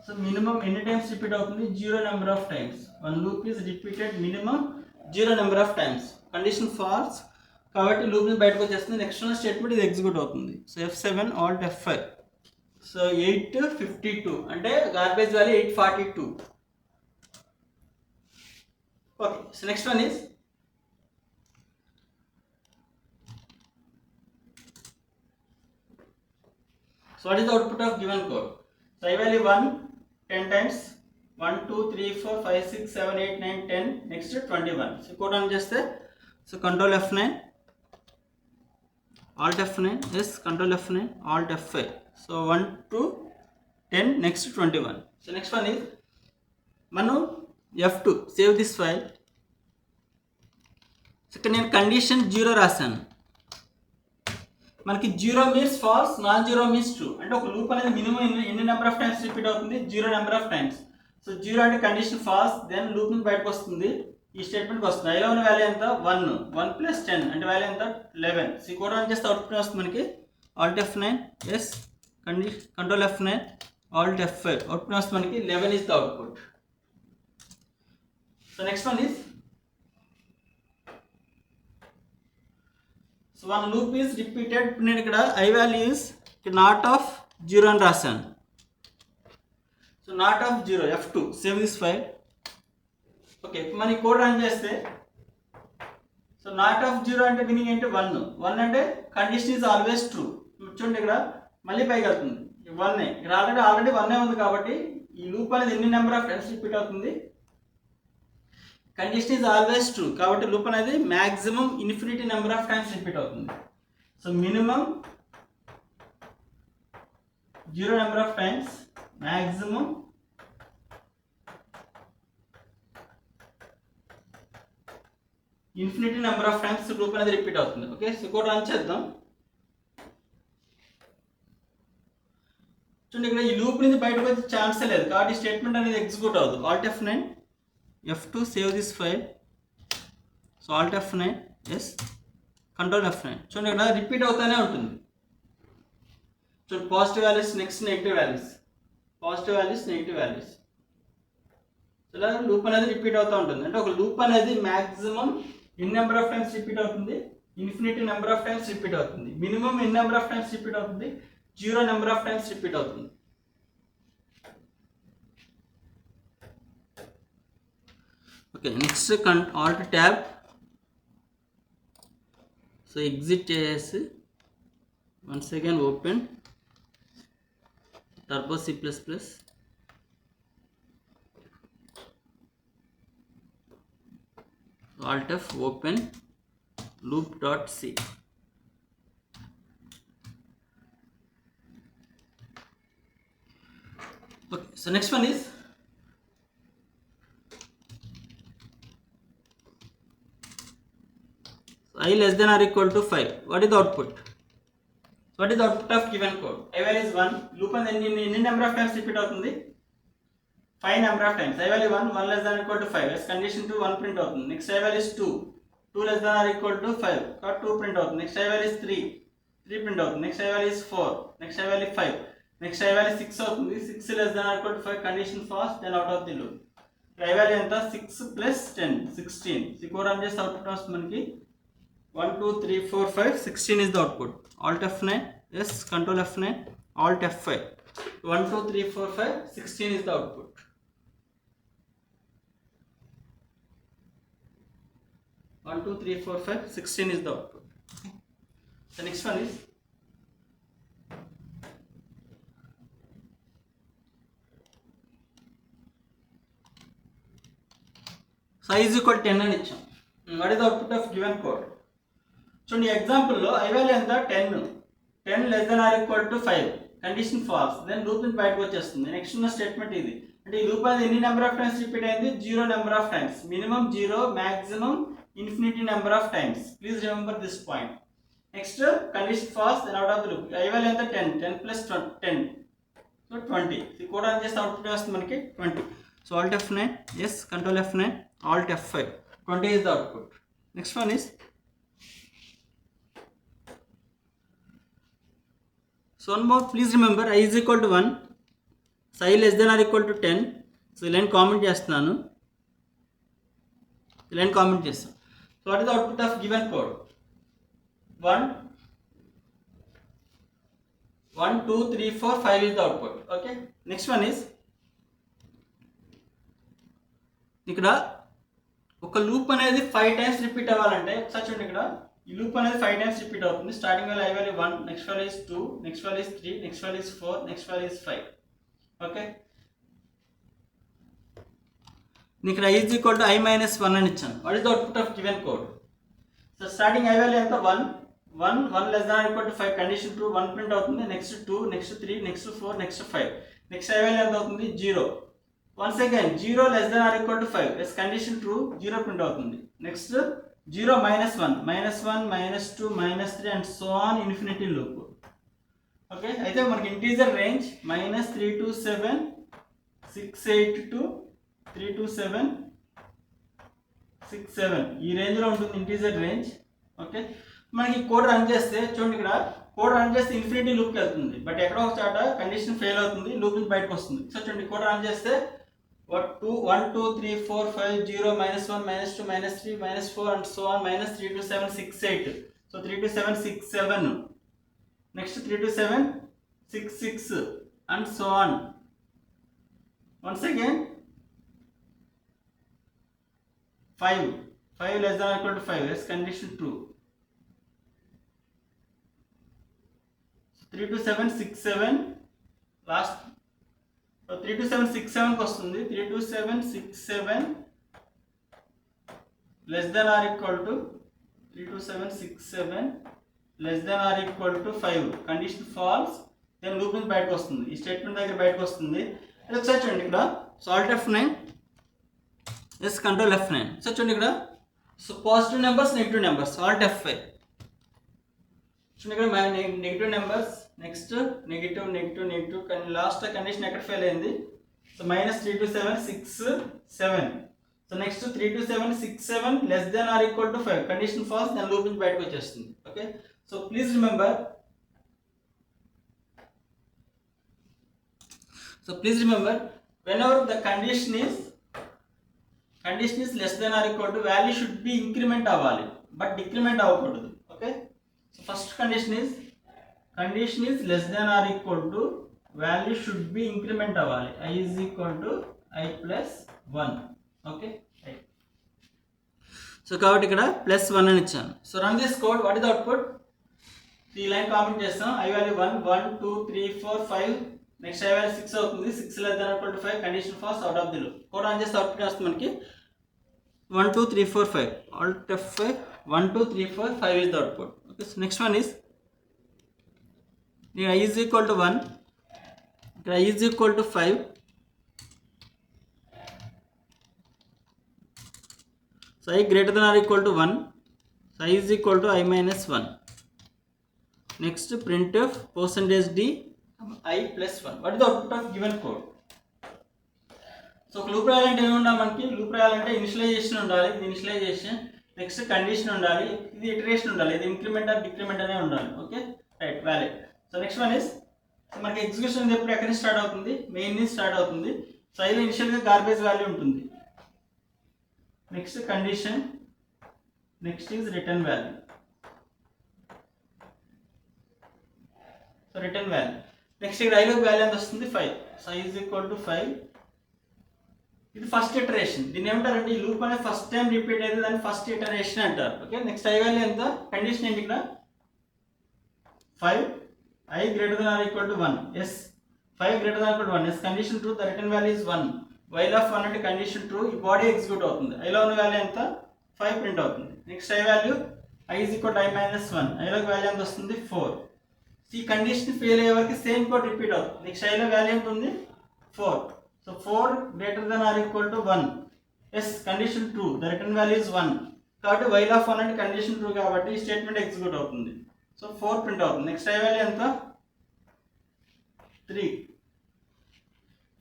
సో మినిమం ఎన్ని టైమ్స్ రిపీట్ అవుతుంది? 0 number of times. One loop is repeated minimum 0 number of times. Condition false కాబట్టి లూప్ నుంచి బయటకు వచ్చేస్తుంది. నెక్స్ట్ ఉన్న స్టేట్మెంట్ ఇది ఎగ్జిక్యూట్ అవుతుంది. So F7, Alt F5. So 852 అంటే garbage value 842. Okay, so next one is so what is the output of given code? So I value 1 10 times, 1 2 3 4 5 6 7 8 9 10, next 21. So code run చేస్తే so Control F9, Alt F9, yes, Control F9, Alt F5. so 1 2 10, next 21. so next one is మనం F2 save this file. So ఇక్కడ నేను condition 0 రాశాను. మనకి 0 means false, non 0 means true. అంటే ఒక loop అనేది minimum ఎన్ని నెంబర్ ఆఫ్ టైమ్స్ రిపీట్ అవుతుంది? 0 నెంబర్ ఆఫ్ టైమ్స్. సో 0 అంటే కండిషన్ ఫాల్స్, దెన్ లూప్ నుంచి బయటకు వస్తుంది, ఈ స్టేట్మెంట్కి వస్తుంది. ఐలో ఉన్న వాల్యూ ఎంత? 1 1 + 10 అంటే వాల్యూ ఎంత? 11. సో కోడ్ రన్ చేస్తే అవుట్పుట్ వస్తుంది మనకి Alt F9, yes, Control F9, Alt F5. Output వస్తుంది మనకి 11 is the output. So next one is so one loop is repeated. నేను ఇక్కడ I value is not of 0 అని రాశాను. So not of 0, F2 save this file. Okay, మన code run చేస్తే so not of 0 అంటే meaning ఏంటి? 1 అంటే condition is always true. చూడండి ఇక్కడ మళ్ళీ పైకి వెళ్తుంది 1. ఇక్కడ ఆల్రెడీ 1 ఉంది కాబట్టి ఈ లూప్ అనేది ఎన్ని నెంబర్ ఆఫ్ టైమ్స్ రిపీట్ అవుతుంది? కండిషన్ ఈజ్ ఆల్వేస్ ట్రూ కాబట్టి లూప్ అనేది maximum infinity number of times repeat అవుతుంది. So minimum 0 number of times, maximum infinity number of times loop అనేది రిపీట్ అవుతుంది. ఓకే, సో కోడ్ రన్ చేద్దాం. చూడండి ఇక్కడ ఈ లూప్ నుంచి బయటకు వచ్చే ఛాన్సే లేదు కాబట్టి స్టేట్మెంట్ అనేది ఎగ్జిక్యూట్ అవ్వదు. Alt F9 F2 save this file. So Alt F9 yes control F9. చూడండి ఇక్కడ రిపీట్ అవుతానే ఉంటుంది. చూడండి positive values next negative values, positive values negative values, ఇలా లూప్ అనేది రిపీట్ అవుతూ ఉంటుంది. అంటే ఒక లూప్ అనేది maximum in number of times repeat అవుతుంది, infinity number of times repeat అవుతుంది, minimum in number of times repeat అవుతుంది, zero number of times repeat అవుతుంది. Okay next alt tab. So exit చేసి once again open turbo C++. Alt F open loop.c. Okay, so next one is I less than or equal to 5. What is the output? So what is the output of given code? I value is 1. Loop and then any number of times repeat అవుతుంది, 5 number of times. I value 1 less than or equal to 5. As condition 2 1 print అవుతుంది. Next I value is 2 less than or equal to 5. got 2 print అవుతుంది. Next I value is 3 print అవుతుంది. Next I value is 4. Next I value 5. Next I value 6 అవుతుంది. 6 less than or equal to 5 condition false, then out of the loop. I value ఎంత 6 plus 10 16. ఈ code run చేస్తే output వస్తుంది మనకి 1 2 3 4 5 16 is the output. Alt F9 yes control F9 Alt F5. 1 2 3 4 5 16 is the output. One, 2, 3, 4, 5, 16 is the output. The next one is size equal to 10 అని ఇచ్చాం. What is the output of given code? చూడండి ఎగ్జాంపుల్లో I value ఎంత 10 less than or equal to 5 condition false, then loop నుంచి బయటకు వచ్చేస్తుంది. Next ఉన్న statement ఇది. అంటే ఈ లూప్ అనేది ఎన్ని నెంబర్ ఆఫ్ టైమ్స్ రిపీట్ అయింది, zero number of times, minimum zero, maximum infinity number of times. Please remember this point. Next condition false, then out of the loop I value ఎంత 10 plus 10 so 20. ఈ code run చేస్తే output వస్తుంది మనకి 20. So Alt F9 yes control F9 Alt F5. 20 is the output. Next one is so one more, please remember I is equal to 1, so I less than or equal to 10. So ఈ line comment చేస్తున్నాను, ఈ line comment చేస్తాను. So what is the output of given code? 1 2 3 4 5 is the output. Okay, next one is ఇక్కడ ఒక loop అనేది 5 times repeat అవ్వాలంటే ఒకసారి చూడండి, ఇక్కడ ఈ లూప్ అనేది 5 టైమ్స్ రిపీట్ అవుతుంది. Starting value I value 1, next value is 2, next value is 3, next value is 4, next value is 5. Okay, ఇక్కడ I is equal to I minus 1 అని ఇచ్చాను. What is the output of given code? So starting I value ఎంత 1 less than or equal to 5 condition 2 1 print అవుతుంది. Next 2, next 3, next 4, next 5. Next I value ఎంత అవుతుంది 0. Once again 0 less than or equal to 5 yes condition 2 0 print అవుతుంది. Next 0 minus 1 minus 2 minus 3 and so on infinity loop. Okay, అయితే మనకి integer range -327 682 327 67 ఈ రేంజ్లో ఉంటుంది integer range. Okay, మనకి code run చేస్తే చూడండి, ఇక్కడ కోడ్ రన్ చేస్తే ఇన్ఫినిటీ లూప్కి వెళ్తుంది, బట్ ఎక్కడో ఒక చోట కండిషన్ ఫెయిల్ అవుతుంది, లూప్ నుంచి బయటకు వస్తుంది. సో చూడండి కోడ్ రన్ చేస్తే 1 2 3 4 5 0 -1 -2 -3 -4 and so on -327 68. So 327 67, next 327 66 and so on. Once again 5 less than or equal to 5 yes condition 2. 327 67 last 327 67 కి వస్తుంది. 327 67 less than or equal to 327 67 less than or equal to 5 condition false, then loop నుంచి బయటకు వస్తుంది, ఈ statement దగ్గర బయటకు వస్తుంది. అది ఒకసారి చూడండి ఇక్కడ. So Alt F9 yes control F9. So చూడండి ఇక్కడ, so positive numbers negative numbers Alt F5. చూడండి ఇక్కడ నెగిటివ్ నెంబర్స్ నెక్స్ట్ నెగిటివ్ నెగిటివ్ నెగిటివ్, కానీ లాస్ట్ కండిషన్ ఎక్కడ ఫెయిల్ అయింది? So -3 to 7 6 7. So next 3 to 7 6 7 less than or equal to 5, condition false, దాని లూప్ నుంచి బయటకు వచ్చేస్తుంది. Okay, so please remember, whenever the condition is less than or equal to, value should be increment అవ్వాలి, but decrement అవ్వకూడదు. Okay, so first condition is less than or equal to, value should be increment అవ్వాలి, I is equal to I plus 1. Okay, so కాబట్టి ఇక్కడ +1 అని ఇచ్చాను. So run this code, what is the output? ఈ line comment చేస్తాం. I value 1 1 2 3 4 5, next I value 6 అవుతుంది, 6 less than or equal to 5, condition falls, out of the loop. Code run చేస్తే output వస్తుంది మనకి 1 2 3 4 5, alt F5, 1 2 3 4 5 is the output. Okay, so next one is I is equal to 1, I is equal to 5, so I greater than or equal to 1, so I is equal to I minus 1. Next printf %d I plus 1. What is the output of given code? So loop రాయాలంటే ఏమి ఉండాలి మనకి? Loop రాయాలంటే initialization ఉండాలి, ఇది initialisation, next condition ఉండాలి, ఇది iteration ఉండాలి, ఇది ఇంక్రిమెంట్ ఆర్ డిక్రిమెంట్ అనే ఉండాలి. Okay, right, valid. So next one is, మనకి ఎగ్జిక్యూషన్ ఎప్పుడు ఎక్కడి నుంచి స్టార్ట్ అవుతుంది? మెయిన్ నుంచి స్టార్ట్ అవుతుంది. సో ఐలో ఇనిషియల్గా గార్బేజ్ వాల్యూ ఉంటుంది, next condition, next is return value. So return value, next ఇక్కడ ఐలోకి వాల్యూ ఎంత వస్తుంది? 5. So I is equal to 5. ఇది ఫస్ట్ ఇటరేషన్. దీన్ని ఏమంటారంటే, ఈ లూప్ అనేది ఫస్ట్ టైం రిపీట్ అయితే దాన్ని ఫస్ట్ ఇటరేషన్ అంటారు. ఓకే, నెక్స్ట్ I వాల్యూ ఎంత? కండిషన్ ఏంటి ఇక్కడ? 5, I greater than or equal to 1, yes, 5 greater than or equal to 1, yes, condition true, the return value is 1. While of 1 అంటే condition true, ఈ body execute అవుతుంది. ఐలో ఉన్న value ఎంత? 5 print అవుతుంది. Next I value I is equal to I minus 1, ఐలోకి value ఎంత వస్తుంది? 4. ఈ కండిషన్ ఫెయిల్ అయ్యే వరకు సేమ్ కోడ్ రిపీట్ అవుతుంది. నెక్స్ట్ ఐలో వాల్యూ ఎంత ఉంది? 4. So 4 greater than or equal to 1, yes, condition true, the return value is 1. కాబట్టి వైల్ ఆఫ్ 1 అంటే కండిషన్ ట్రూ కాబట్టి ఈ స్టేట్మెంట్ ఎగ్జిక్యూట్ అవుతుంది. సో 4 ప్రింట్ అవుతుంది. నెక్స్ట్ ఐ వాల్యూ ఎంత? 3.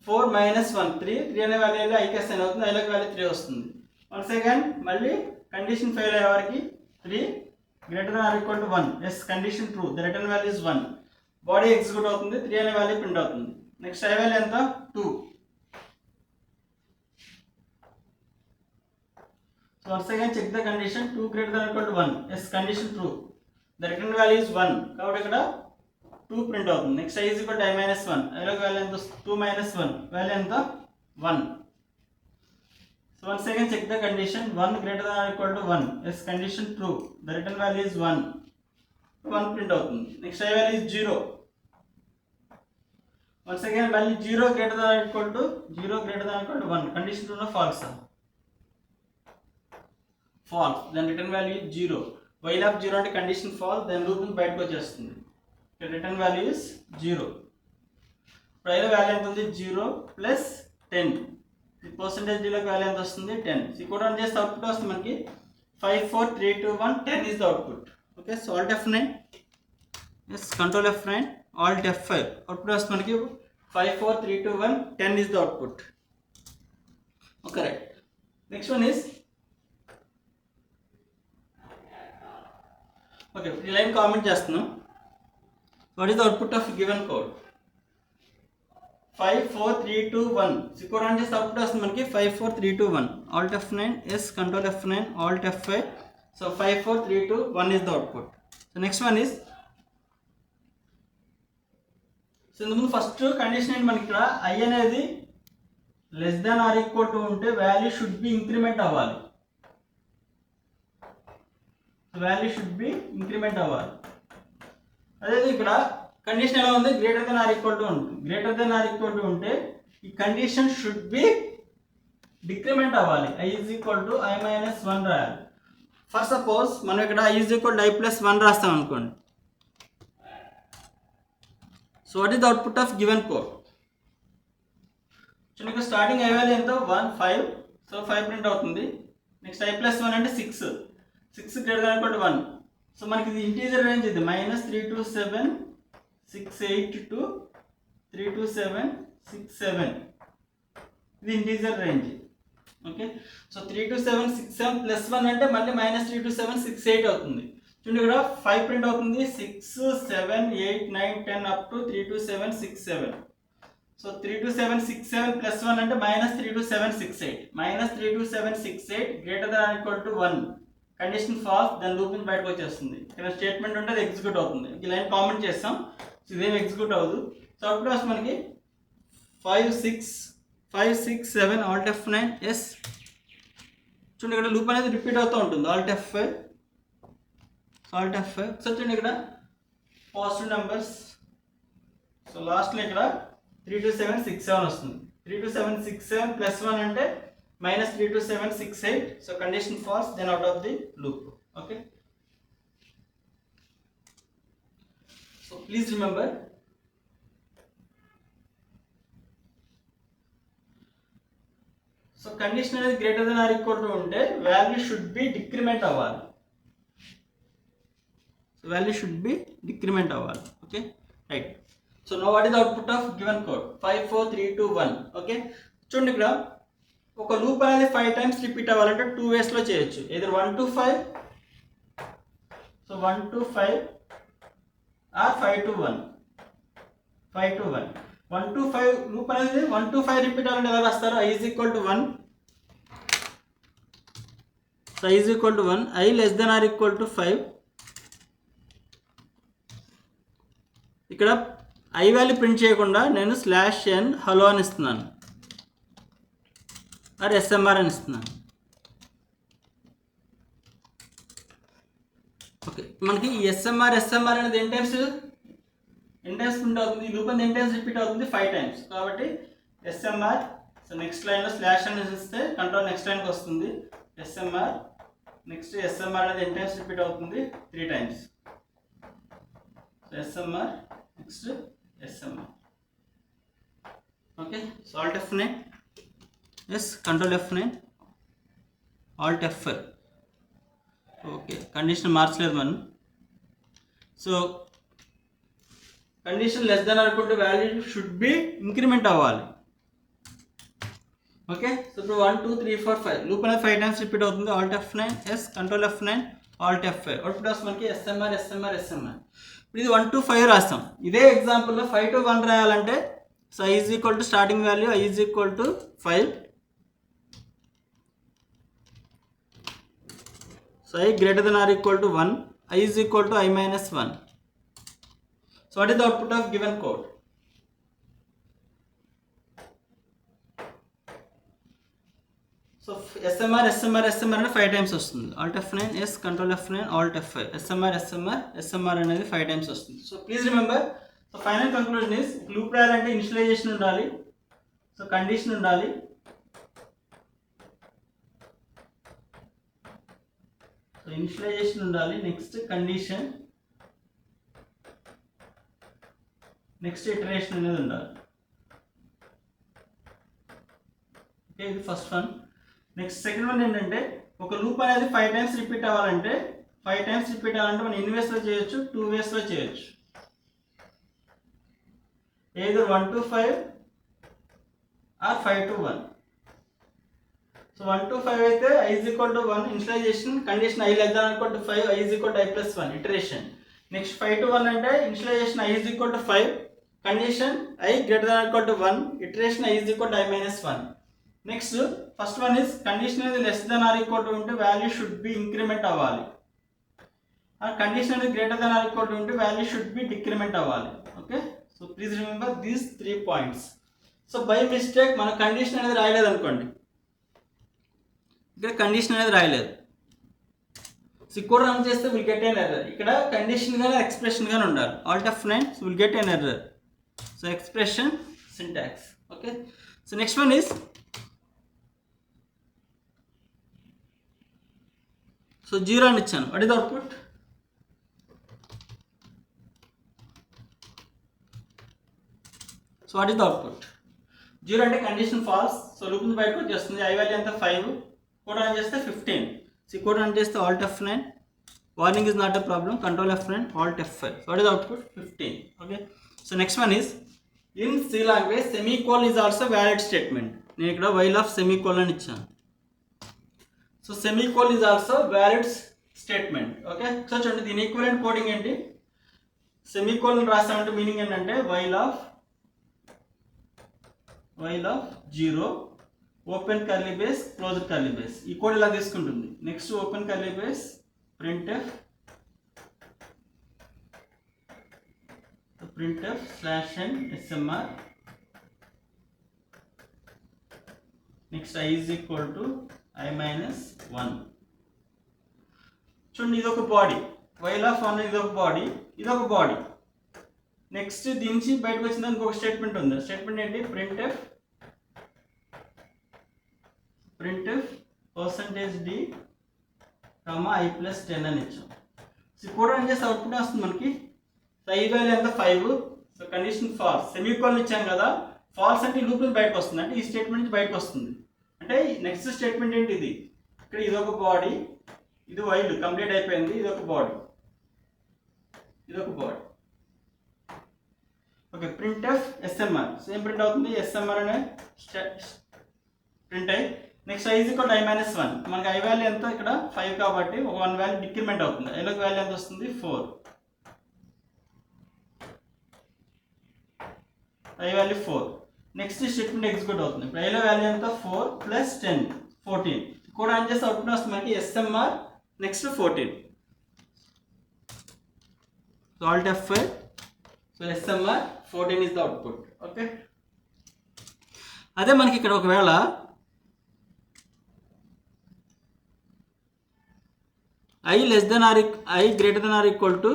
4 minus 1 3 అనే వాల్యూ ఐకి అసైన్ అవుతుంది, ఐలోకి వాల్యూ 3 వస్తుంది. వన్స్ అగైన్ మళ్ళీ కండిషన్ ఫెయిల్ అయ్యే వరకు 3 greater than or equal to 1, yes, condition true, the return value is 1. Body execute అవుతుంది, 3 అనే వాల్యూ ప్రింట్ అవుతుంది. నెక్స్ట్ ఐ వాల్యూ ఎంత? 2. So once again check the condition, 2 greater than or equal to 1, yes, condition true, the return value is 1. కాబట్టి ఇక్కడ 2 print అవుతుంది. Next I is equal to I minus 1, ఐలోకి value ఎంత? 2 minus 1, value ఎంత? 1. So once again check the condition, 1 greater than or equal to 1, yes, condition true, the return value is 1. 1 print అవుతుంది. Next I value is 0. once again మళ్ళీ 0 greater than or equal to 1, condition true నా falls? Falls, దాని return value 0. While of 0 అంటే condition false, దాని loop నుంచి బయటకు వచ్చేస్తుంది. Return value is 0. ఇప్పుడు ఐలో వాల్యూ ఎంత ఉంది? 0 ప్లస్ 10, ఈ పర్సెంటేజ్ జీలోకి వాల్యూ ఎంత వస్తుంది? 10. ఈ కూడా రన్ చేస్తే అవుట్పుట్ వస్తుంది మనకి 5 4 3 2 1, 10 is the output. Okay, so alt F9, yes, control F9, alt F5, output వస్తుంది మనకి 5 4 3 2 1, 10 is the output. Okay, right. Next one is, okay, ఈ లైన్ కామెంట్ చేస్తున్నాం. What is the output of given code? 5 4 3 2 1. సిక్వర్ run చేస్తే output వస్తుంది మనకి 5 4 3 2 1. alt F9, yes, control F9, alt F5. So 5 4 3 2 1 is the output. So next one is, so ఇంతకుముందు first condition ఏంటి మనకి? ఇక్కడ I అనేది less than or equal to ఉంటే వాల్యూ షుడ్ బి ఇంక్రిమెంట్ అవ్వాలి, వాల్యూ షుడ్ బి ఇంక్రిమెంట్ అవ్వాలి. అదే ఇక్కడ కండిషన్ ఎలా ఉంది? Greater than or equal to ఉంటుంది. Greater than or equal to ఉంటే ఈ కండిషన్ షుడ్ బి డిక్రిమెంట్ అవ్వాలి, I is equal to I minus 1 రాయాలి. ఫర్ సపోజ్ మనం ఇక్కడ I is equal to I plus 1 రాస్తాం అనుకోండి. So what is the output of given code? చూడండి, starting I value ఎంత? 1 5, సో 5 ప్రింట్ అవుతుంది. Next I plus 1 అంటే 6 greater than or equal to 1. So మనకి ఇది ఇంటీజర్ రేంజ్, ఇది -3 to 7 6 8 to 3 to 7 6 7. ఇది integer range. Okay, so 3 to 7 6 7 plus 1 అంటే మళ్ళీ -3 to 7 6 8 అవుతుంది. చూడండి ఇక్కడ 5 ప్రింట్ అవుతుంది. 6 7 8 9 10 up to 3 to 7 6 7. So 3 to 7 6 7 plus 1 అంటే -3 to 7 6 8. -3 to 7 6 8 greater than or equal to 1. Condition false, దాని లూప్ నుంచి బయటకు వచ్చేస్తుంది. ఇక్కడ స్టేట్మెంట్ ఉంటే అది ఎగ్జిక్యూట్ అవుతుంది. ఈ లైన్ కామెంట్ చేస్తాం, సో ఇదేం ఎగ్జిక్యూట్ అవ్వదు. సో అప్పుడు వస్తుంది మనకి 5 6 7 ఆల్ట్ F9 ఎస్. చూడండి ఇక్కడ లూప్ అనేది రిపీట్ అవుతూ ఉంటుంది. ఆల్ట్ F5 సో చూడండి ఇక్కడ పాజిటివ్ నెంబర్స్. సో లాస్ట్లో ఇక్కడ 3 to 7 6 7 వస్తుంది. 3 to 7 6 7 ప్లస్ 1 అంటే -3 to 7 6 8. So condition false, then out of the loop. Okay, so please remember, so condition అనేది greater than or equal to ఉంటే వాల్యూ షుడ్ బి డిక్రిమెంట్ అవ్వాలి. So value should be decrement అవ్వాలి. Okay, right. So now what is the output of given code 5 4 3 2 1. Okay, చూడండి ఇక్కడ ఒక loop అనేది 5 times repeat అవ్వాలంటే 2 వేస్లో చేయొచ్చు. either 1 to 5, సో 1 to 5 or 5 to 1. 5 to 1 1 to 5 loop అనేది 1 to 5 రిపీట్ అవ్వాలంటే ఎలా రాస్తారు? i is equal to 1. So i is equal to 1, i less than or equal to 5. ఇక్కడ i వాల్యూ ప్రింట్ చేయకుండా నేను /n హలో అని ఇస్తున్నాను, ఆర్ SMR అని ఇస్తున్నాను. ఓకే, మనకి ఈ SMR అనేది ఎన్ని టైమ్స్ ప్రింట్ అవుతుంది? ఈ లూప్ అనేది ఎన్ని టైమ్స్ రిపీట్ అవుతుంది? 5 టైమ్స్. కాబట్టి SMR, సో నెక్స్ట్ లైన్లో /n ఇస్తే కంట్రోల్ నెక్స్ట్ లైన్కి వస్తుంది. SMR నెక్స్ట్ SMR అనేది ఎన్ని టైమ్స్ రిపీట్ అవుతుంది? 3 times. So SMR next SMR. Okay, so alt F9 yes, control F9 alt F5. Okay, condition మార్చలేదు మనం. So condition less than or equal to value should be increment అవ్వాలి. Okay, so ఇప్పుడు 1 2 3 4 5 loop అనేది 5 times repeat అవుతుంది. Alt F9 yes, control F9 alt F5. Output వస్తుంది మనకి SMR. ఇప్పుడు ఇది 1 to 5 రాస్తాం. ఇదే ఎగ్జాంపుల్లో 5 to 1 రాయాలంటే so i is equal to starting value i is equal to 5. So i greater than or equal to 1, i is equal to i minus 1. So what is the output of given code? So SMR అనేది 5 times వస్తుంది. Alt F9 yes, control F9 alt F5. SMR అనేది 5 times వస్తుంది. So please remember, so final conclusion is loop రాయాలంటే initialization ఉండాలి, so condition ఉండాలి, so initialization ఉండాలి, next condition, next iteration అనేది ఉండాలి. ఓకే, ఇది first one. Next second one ఏంటంటే ఒక లూప్ అనేది 5 టైమ్స్ రిపీట్ అవ్వాలంటే మనం ఎన్ని వేస్లో చేయొచ్చు? 2 వేస్లో చేయొచ్చు. either 1 to 5 or 5 to 1. So 1 to 5 అయితే i is equal to 1 initialization, condition i less than or equal to 5, i is equal to i plus 1 iteration. Next 5 to 1 అంటే initialization i is equal to 5, condition i greater than or equal to 1, iteration i is equal to i minus 1. Next first one is condition అనేది less than or equal to ఉంటే value should be increment అవ్వాలి, ఆ condition అనేది greater than or equal to ఉంటే value should be decrement అవ్వాలి. Okay, so please remember these 3 points. So by mistake మన condition అనేది రాయలేదు అనుకోండి, ఇక్కడ కండిషన్ అనేది రాయలేదు, సో ఇక్కడ రన్ చేస్తే విల్ గెట్ ఎన్ ఎర్రర్. ఇక్కడ కండిషన్ కానీ ఎక్స్ప్రెషన్ కానీ ఉండాలి. Alt F9 so will get an error. So expression syntax. Okay, so next one is so 0 అని ఇచ్చాను. What is the output? So what is the output? 0 అంటే condition false. So loop నుంచి బయటకు వచ్చేస్తుంది. i value ఎంత? 5. Code run చేస్తే 15. So code run చేస్తే Alt F9 Warning is not a problem. Control F9, Alt F5. So what is the output? 15. Okay. So next one is, in C language, semicolon is also valid statement. నేను ఇక్కడ while of semicolon ఇచ్చాను. So semicolon is also valid statement. Okay. So చూడండి దీని equivalent coding ఏంటి? Semicolon రాసామంటే meaning ఏంటంటే while of 0 open curly base closed curly base. ఈ code ఇలా తీసుకుంటుంది. Next open curly base printf /n smr, next I is equal to I minus 1. చూడండి ఇది ఒక బాడీ, while of 1 ఇది ఒక బాడీ, ఇది ఒక బాడీ. నెక్స్ట్ దీని నుంచి బయటకు వచ్చిన ఇంకొక స్టేట్మెంట్ ఉంది. స్టేట్మెంట్ ఏంటి? printf %d I plus 10 అని ఇచ్చాం. సో కోడ్ రన్ చేస్తే అవుట్పుట్ వస్తుంది మనకి. సో ఈ వాల్యూ ఎంత? 5. So condition falls. సెమీకోలన్ ఇచ్చాం కదా, ఫాల్స్ అంటే ఈ లూప్ నుంచి బయటకు వస్తుంది, అంటే ఈ స్టేట్మెంట్ నుంచి బయటకు వస్తుంది. అంటే నెక్స్ట్ స్టేట్మెంట్ ఏంటి? ఇది ఇక్కడ ఇది ఒక బాడీ, ఇది వైల్ కంప్లీట్ అయిపోయింది, ఇది ఒక బాడీ, ఇది ఒక body. Okay. printf smr. So ఏం ప్రింట్ అవుతుంది? smr అనే ప్రింట్ అయ్యి next I is equal to I minus 1. మనకి I వాల్యూ ఎంత? ఇక్కడ 5 కాబట్టి ఒక 1 వాల్యూ డిక్రిమెంట్ అవుతుంది. I లోకి వాల్యూ ఎంత వస్తుంది? 4. I value 4. Next statement execute అవుతుంది. ఇప్పుడు I లో వాల్యూ ఎంత? 4 ప్లస్ 10 14. కోడ్ ఆన్ చేస్తే అవుట్పుట్ వస్తుంది మనకి SMR next 14. So Alt F5. So SMR 14 is the output. Okay. అదే మనకి ఇక్కడ ఒకవేళ I greater than or equal to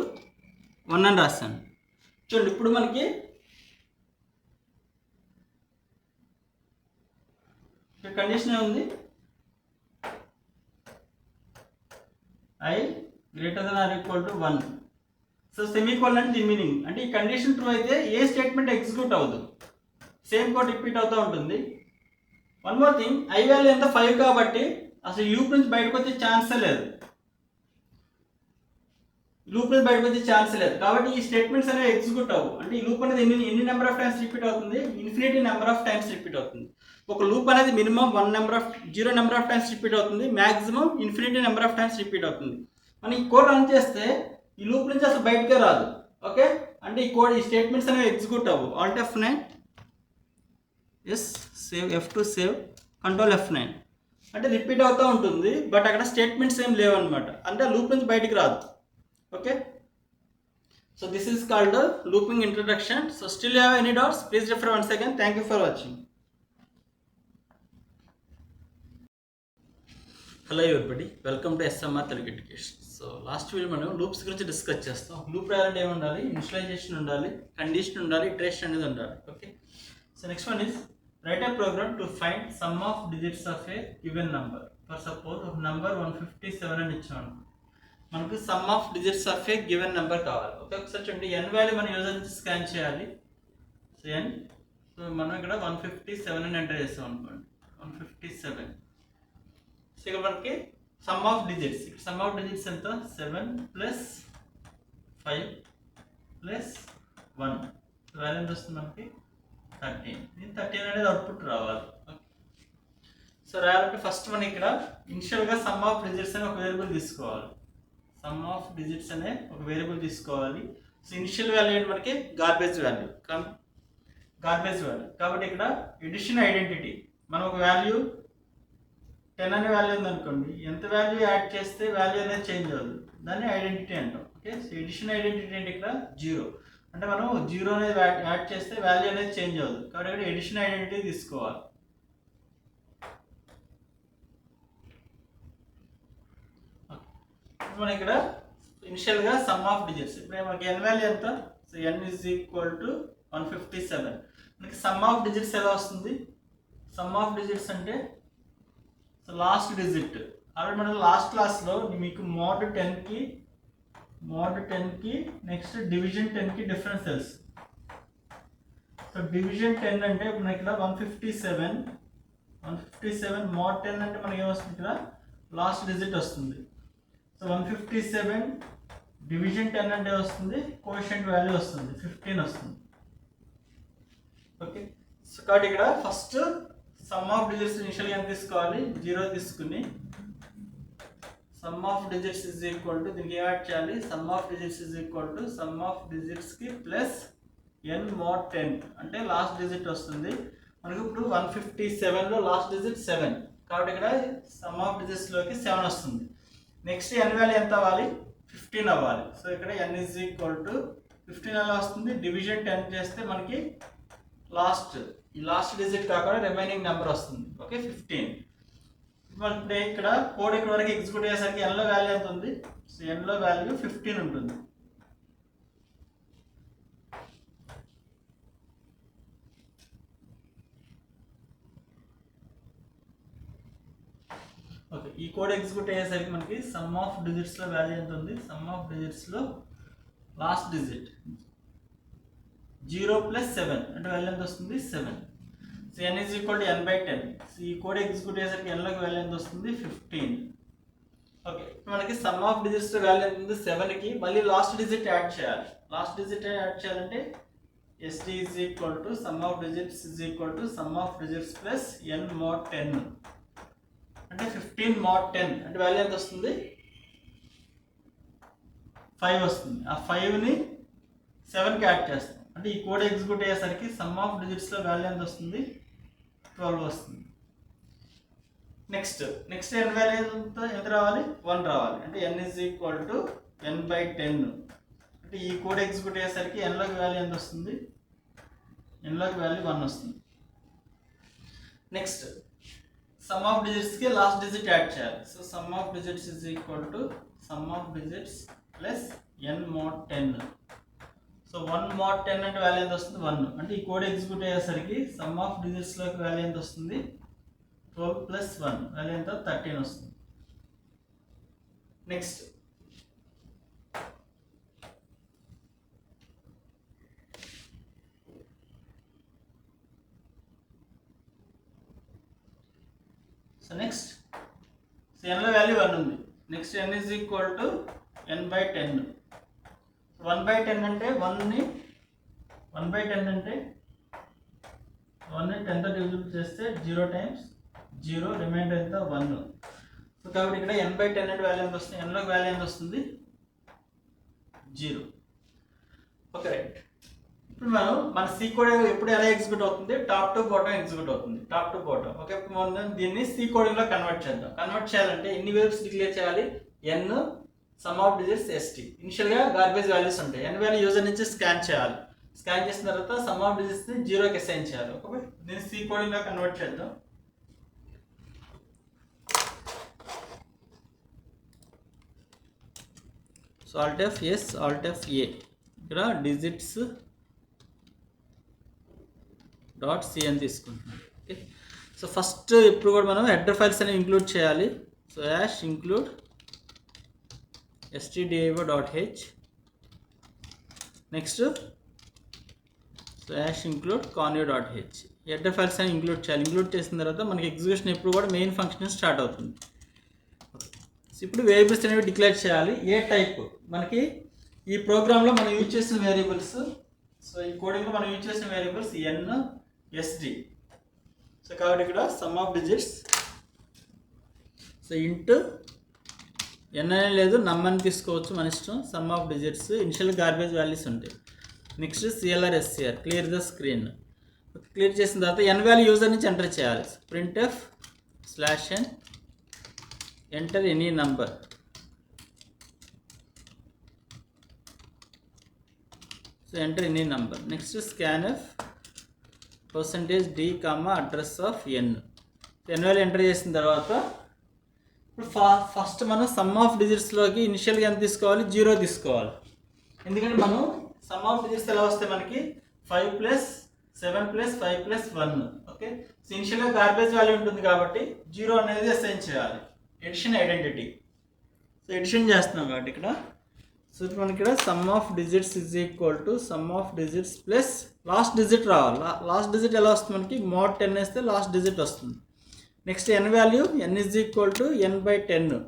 1 అని రాస్తాను. చూడండి ఇప్పుడు మనకి కండిషన్ ఏముంది? I greater than or equal to 1. So semicolon అంటే దీని మీనింగ్ అంటే ఈ కండిషన్ ట్రూ అయితే ఏ స్టేట్మెంట్ ఎగ్జిక్యూట్ అవ్వదు, సేమ్ కోడ్ రిపీట్ అవుతూ ఉంటుంది. One more thing, I value ఎంత? 5 కాబట్టి అసలు లూప్ నుంచి బయటకు వచ్చే ఛాన్సే లేదు, లూప్ నుంచి బయటకు వచ్చే ఛాన్స్ లేదు. కాబట్టి ఈ స్టేట్మెంట్స్ అనేవి ఎగ్జిక్యూట్ అవ్వు. అంటే ఈ లూప్ అనేది ఎన్ని నెంబర్ ఆఫ్ టైమ్స్ రిపీట్ అవుతుంది? Infinity number of times repeat అవుతుంది. ఒక లూప్ అనేది minimum 0 number of times repeat అవుతుంది, maximum infinity number of times repeat అవుతుంది. మనం ఈ కోడ్ రన్ చేస్తే ఈ లూప్ నుంచి అసలు బయటకే రాదు. ఓకే. అంటే ఈ కోడ్ ఈ స్టేట్మెంట్స్ అనేవి ఎగ్జిక్యూట్ అవ్వు. Alt F9, save F2 save, control F9. అంటే రిపీట్ అవుతూ ఉంటుంది, బట్ అక్కడ స్టేట్మెంట్స్ ఏం లేవు అనమాట. అంటే లూప్ నుంచి బయటికి రాదు. Okay, so this is called the looping introduction. So still you have any doubts? Please refer once again. Thank you for watching. Hello everybody, welcome to SMR Telugu Education. So last video మనం loops గురించి discuss చేస్తాం. Loop రాయాలంటే ఏమి ఉండాలి? Initialisation ఉండాలి, condition ఉండాలి, iteration అనేది ఉండాలి. Okay. So next one is write a program to find sum of digits of a given number. For suppose ఒక నంబర్ 157 అని ఇచ్చాను, మనకు sum of digits of a given number కావాలి. ఓకే. ఒకసారి చూడండి, n వాల్యూ మన యూజర్ నుంచి scan చేయాలి. సో n, సో మనం ఇక్కడ 157 అని ఎంటర్ చేస్తాం అనుకోండి, 157. సో ఇక్కడ మనకి సమ్ ఆఫ్ డిజిట్స్, ఇక్కడ సమ్ ఆఫ్ డిజిట్స్ ఎంత? 7 ప్లస్ 5 ప్లస్ 1. వాల్యూ ఎంత వస్తుంది మనకి? 13. 13 అనేది అవుట్పుట్ రావాలి. సో రాయాలంటే ఫస్ట్ మనం ఇక్కడ ఇనిషియల్గా సమ్ ఆఫ్ డిజిట్స్ అని ఒక వేరియబుల్ తీసుకోవాలి. సమ్ ఆఫ్ డిజిట్స్ అనే ఒక వేరియబుల్ తీసుకోవాలి. సో ఇనిషియల్ వాల్యూ ఏంటి మనకి? Garbage value. కాబట్టి ఇక్కడ ఎడిషన్ ఐడెంటిటీ, మనం ఒక వాల్యూ 10 అనే వాల్యూ ఉందనుకోండి, ఎంత వాల్యూ యాడ్ చేస్తే వాల్యూ అనేది చేంజ్ అవ్వదు, దాన్ని ఐడెంటిటీ అంటాం. ఓకే. సో ఎడిషన్ ఐడెంటిటీ ఏంటి? ఇక్కడ 0 అంటే మనం 0 అనేది యాడ్ చేస్తే వాల్యూ అనేది చేంజ్ అవ్వదు, కాబట్టి ఇక్కడ ఎడిషన్ ఐడెంటిటీ తీసుకోవాలి. మన ఇక్కడ ఇనిషియల్గా సమ్ ఆఫ్ డిజిట్స్, ఇప్పుడు మనకి n వాల్యూ ఎంత? So n is equal to 157. మనకి సమ్ ఆఫ్ డిజిట్స్ ఎలా వస్తుంది? సమ్ ఆఫ్ డిజిట్స్ అంటే సో లాస్ట్ డిజిట్. ఆల్రెడీ మనం లాస్ట్ క్లాస్లో మీకు మోడ్ 10కి నెక్స్ట్ డివిజన్ 10కి డిఫరెన్స్ తెలుసు. సో డివిజన్ 10 అంటే మనకి ఇక్కడ 157 మోడ్ 10 అంటే మనకి ఏమొస్తుంది? ఇక్కడ లాస్ట్ డిజిట్ వస్తుంది. సో 157 డివిజన్ 10 అంటే వస్తుంది, కోఎఫిషియంట్ వాల్యూ వస్తుంది 15 వస్తుంది. ఓకే, సో కాబట్టి ఇక్కడ ఫస్ట్ సమ్ ఆఫ్ డిజిట్స్ ఇనిషియల్గా ఎంత తీసుకోవాలి, 0 తీసుకుని sum of digits is equal to దీనికి యాడ్ చేయాలి, sum of digits is equal to sum of డిజిట్స్కి ప్లస్ n mod 10 అంటే లాస్ట్ డిజిట్ వస్తుంది మనకు. ఇప్పుడు 157లో లాస్ట్ డిజిట్ 7 కాబట్టి ఇక్కడ సమ్ ఆఫ్ డిజిట్స్లోకి 7 వస్తుంది. నెక్స్ట్ n వాల్యూ ఎంత అవ్వాలి, 15 అవ్వాలి. సో ఇక్కడ n ఇజ్ ఈక్వల్ టు 15 ఎలా వస్తుంది, డివిజన్ 10 చేస్తే మనకి ఈ లాస్ట్ డిజిట్ కాకుండా రిమైనింగ్ నెంబర్ వస్తుంది. ఓకే, 15. మనకి ఇక్కడ కోడ్ ఇక్కడ వరకు ఎగ్జిక్యూట్ అయ్యేసరికి n లో వాల్యూ ఎంత ఉంది, సో n లో వాల్యూ 15 ఉంటుంది. ఓకే, ఈ కోడ్ ఎగ్జిక్యూట్ అయ్యేసరికి మనకి సమ్ ఆఫ్ డిజిట్స్లో వాల్యూ ఎంత ఉంది, సమ్ ఆఫ్ డిజిట్స్లో లాస్ట్ డిజిట్ 0 + 7 అంటే వాల్యూ ఎంత వస్తుంది, 7. So n is equal to n/10. So ఈ కోడ్ ఎగ్జిక్యూట్ అయ్యేసరికి n లోకి వాల్యూ ఎంత వస్తుంది, 15. ఓకే, మనకి సమ్ ఆఫ్ డిజిట్స్లో వాల్యూ ఎంత ఉంది, 7కి మళ్ళీ లాస్ట్ డిజిట్ యాడ్ చేయాలి. లాస్ట్ డిజిట్ యాడ్ చేయాలంటే ST is equal to sum of digits is equal to sum of digits plus n mod 10 అంటే 15 mod 10 అంటే వాల్యూ ఎంత వస్తుంది, 5 వస్తుంది. ఆ 5ని 7కి యాడ్ చేస్తాం అంటే ఈ కోడ్ ఎగ్జిక్యూట్ అయ్యేసరికి సమ్ ఆఫ్ డిజిట్స్లో వాల్యూ ఎంత వస్తుంది, 12 వస్తుంది. నెక్స్ట్ n వాల్యూ ఎంత రావాలి, 1 రావాలి. అంటే n is equal to n/10 అంటే ఈ కోడ్ ఎగ్జిక్యూట్ అయ్యేసరికి n లోకి వాల్యూ ఎంత వస్తుంది, n లోకి వాల్యూ 1 వస్తుంది. నెక్స్ట్ సమ్ ఆఫ్ డిజిట్స్కి లాస్ట్ డిజిట్ యాడ్ చేయాలి. So sum of digits is equal to sum of digits plus n mod 10. So 1 mod 10 అంటే వాల్యూ ఎంత వస్తుంది, 1. అంటే ఈ కోడ్ ఎగ్జిక్యూట్ అయ్యేసరికి సమ్ ఆఫ్ డిజిట్స్లోకి వాల్యూ ఎంత వస్తుంది, 12 + 1 వాల్యూ ఎంత, 13 వస్తుంది. నెక్స్ట్ సో n లో వాల్యూ 1 ఉంది. Next n is equal to n/10. 1/10 అంటే 1ని 1/10 అంటే 1ని 10తో డివిజిబుల్ చేస్తే 0 × 0 రిమైండర్ ఎంత, 1. సో కాబట్టి ఇక్కడ n/10 అంటే వాల్యూ ఎంత వస్తుంది, n లోకి వాల్యూ ఎంత వస్తుంది, 0. Okay, right. ఇప్పుడు మన సి కోడ్ ఎప్పుడు ఎలా ఎగ్జిక్యూట్ అవుతుంది, టాప్ టు బాటమ్ ఎగ్జిక్యూట్ అవుతుంది, టాప్ టు బాటమ్. ఓకే, ఇప్పుడు మనం దీన్ని సి కోడింగ్లో కన్వర్ట్ చేద్దాం. కన్వర్ట్ చేయాలంటే ఎన్ని వేరియబుల్స్ డిక్లేర్ చేయాలి, n some of digits ST. ఇనిషియల్గా గార్బేజ్ వాల్యూస్ ఉంటాయి, n వాల్యూ యూజర్ నుంచి స్కాన్ చేయాలి. స్కాన్ చేసిన తర్వాత సమ్ ఆఫ్ డిజిట్స్ని 0కి అసైన్ చేయాలి. ఓకే, దీన్ని సి కోడింగ్లో కన్వర్ట్ చేద్దాం. సో Alt F8 ఇక్కడ డిజిట్స్ .c అని తీసుకుంటున్నాం. ఓకే, సో ఫస్ట్ ఇప్పుడు కూడా మనం హెడర్ ఫైల్స్ అనేవి ఇంక్లూడ్ చేయాలి. So #include stdio.h. Next so #include conio.h. Header files అని ఇంక్లూడ్ చేయాలి. ఇంక్లూడ్ చేసిన తర్వాత మనకి ఎగ్జిక్యూషన్ ఎప్పుడు కూడా మెయిన్ ఫంక్షన్ స్టార్ట్ అవుతుంది. సో ఇప్పుడు వేరియబుల్స్ అనేవి డిక్లేర్ చేయాలి. ఏ టైప్ మనకి ఈ ప్రోగ్రాంలో మనం యూజ్ చేసిన వేరియబుల్స్, సో ఈ కోడింగ్లో మనం యూజ్ చేసిన వేరియబుల్స్ n, sd. సో కాబట్టి ఇక్కడ sum of digits, so int n అనే లేదు, నమ్ అని తీసుకోవచ్చు మన ఇష్టం. Sum of digits initial garbage values ఉంటాయి. Next CLR SCR clear the screen. Clear చేసిన తర్వాత n వాల్యూ యూజర్ నుంచి ఎంటర్ చేయాలి. printf /n enter any number. So enter any number. Next scanf %d, address of n. n value enter చేసిన తర్వాత ఇప్పుడు first మనం some of డిజిట్స్లోకి ఇనిషియల్గా ఎంత తీసుకోవాలి, 0 తీసుకోవాలి. ఎందుకంటే మనం సమ్ ఆఫ్ డిజిట్స్ ఎలా వస్తే మనకి 5 + 7 + 5 + 1. ఓకే, సో ఇనిషియల్గా గార్బేజ్ వాల్యూ ఉంటుంది కాబట్టి 0 అనేది అసైన్ చేయాలి. Edition identity. సో ఎడిషన్ చేస్తున్నాం కాబట్టి ఇక్కడ సో మనకి ఇక్కడ sum of digits is equal to sum of digits plus last digit రావాలి. లాస్ట్ డిజిట్ ఎలా వస్తుంది మనకి, mod 10 వేస్తే లాస్ట్ డిజిట్ వస్తుంది. Next n value n is equal to n/10.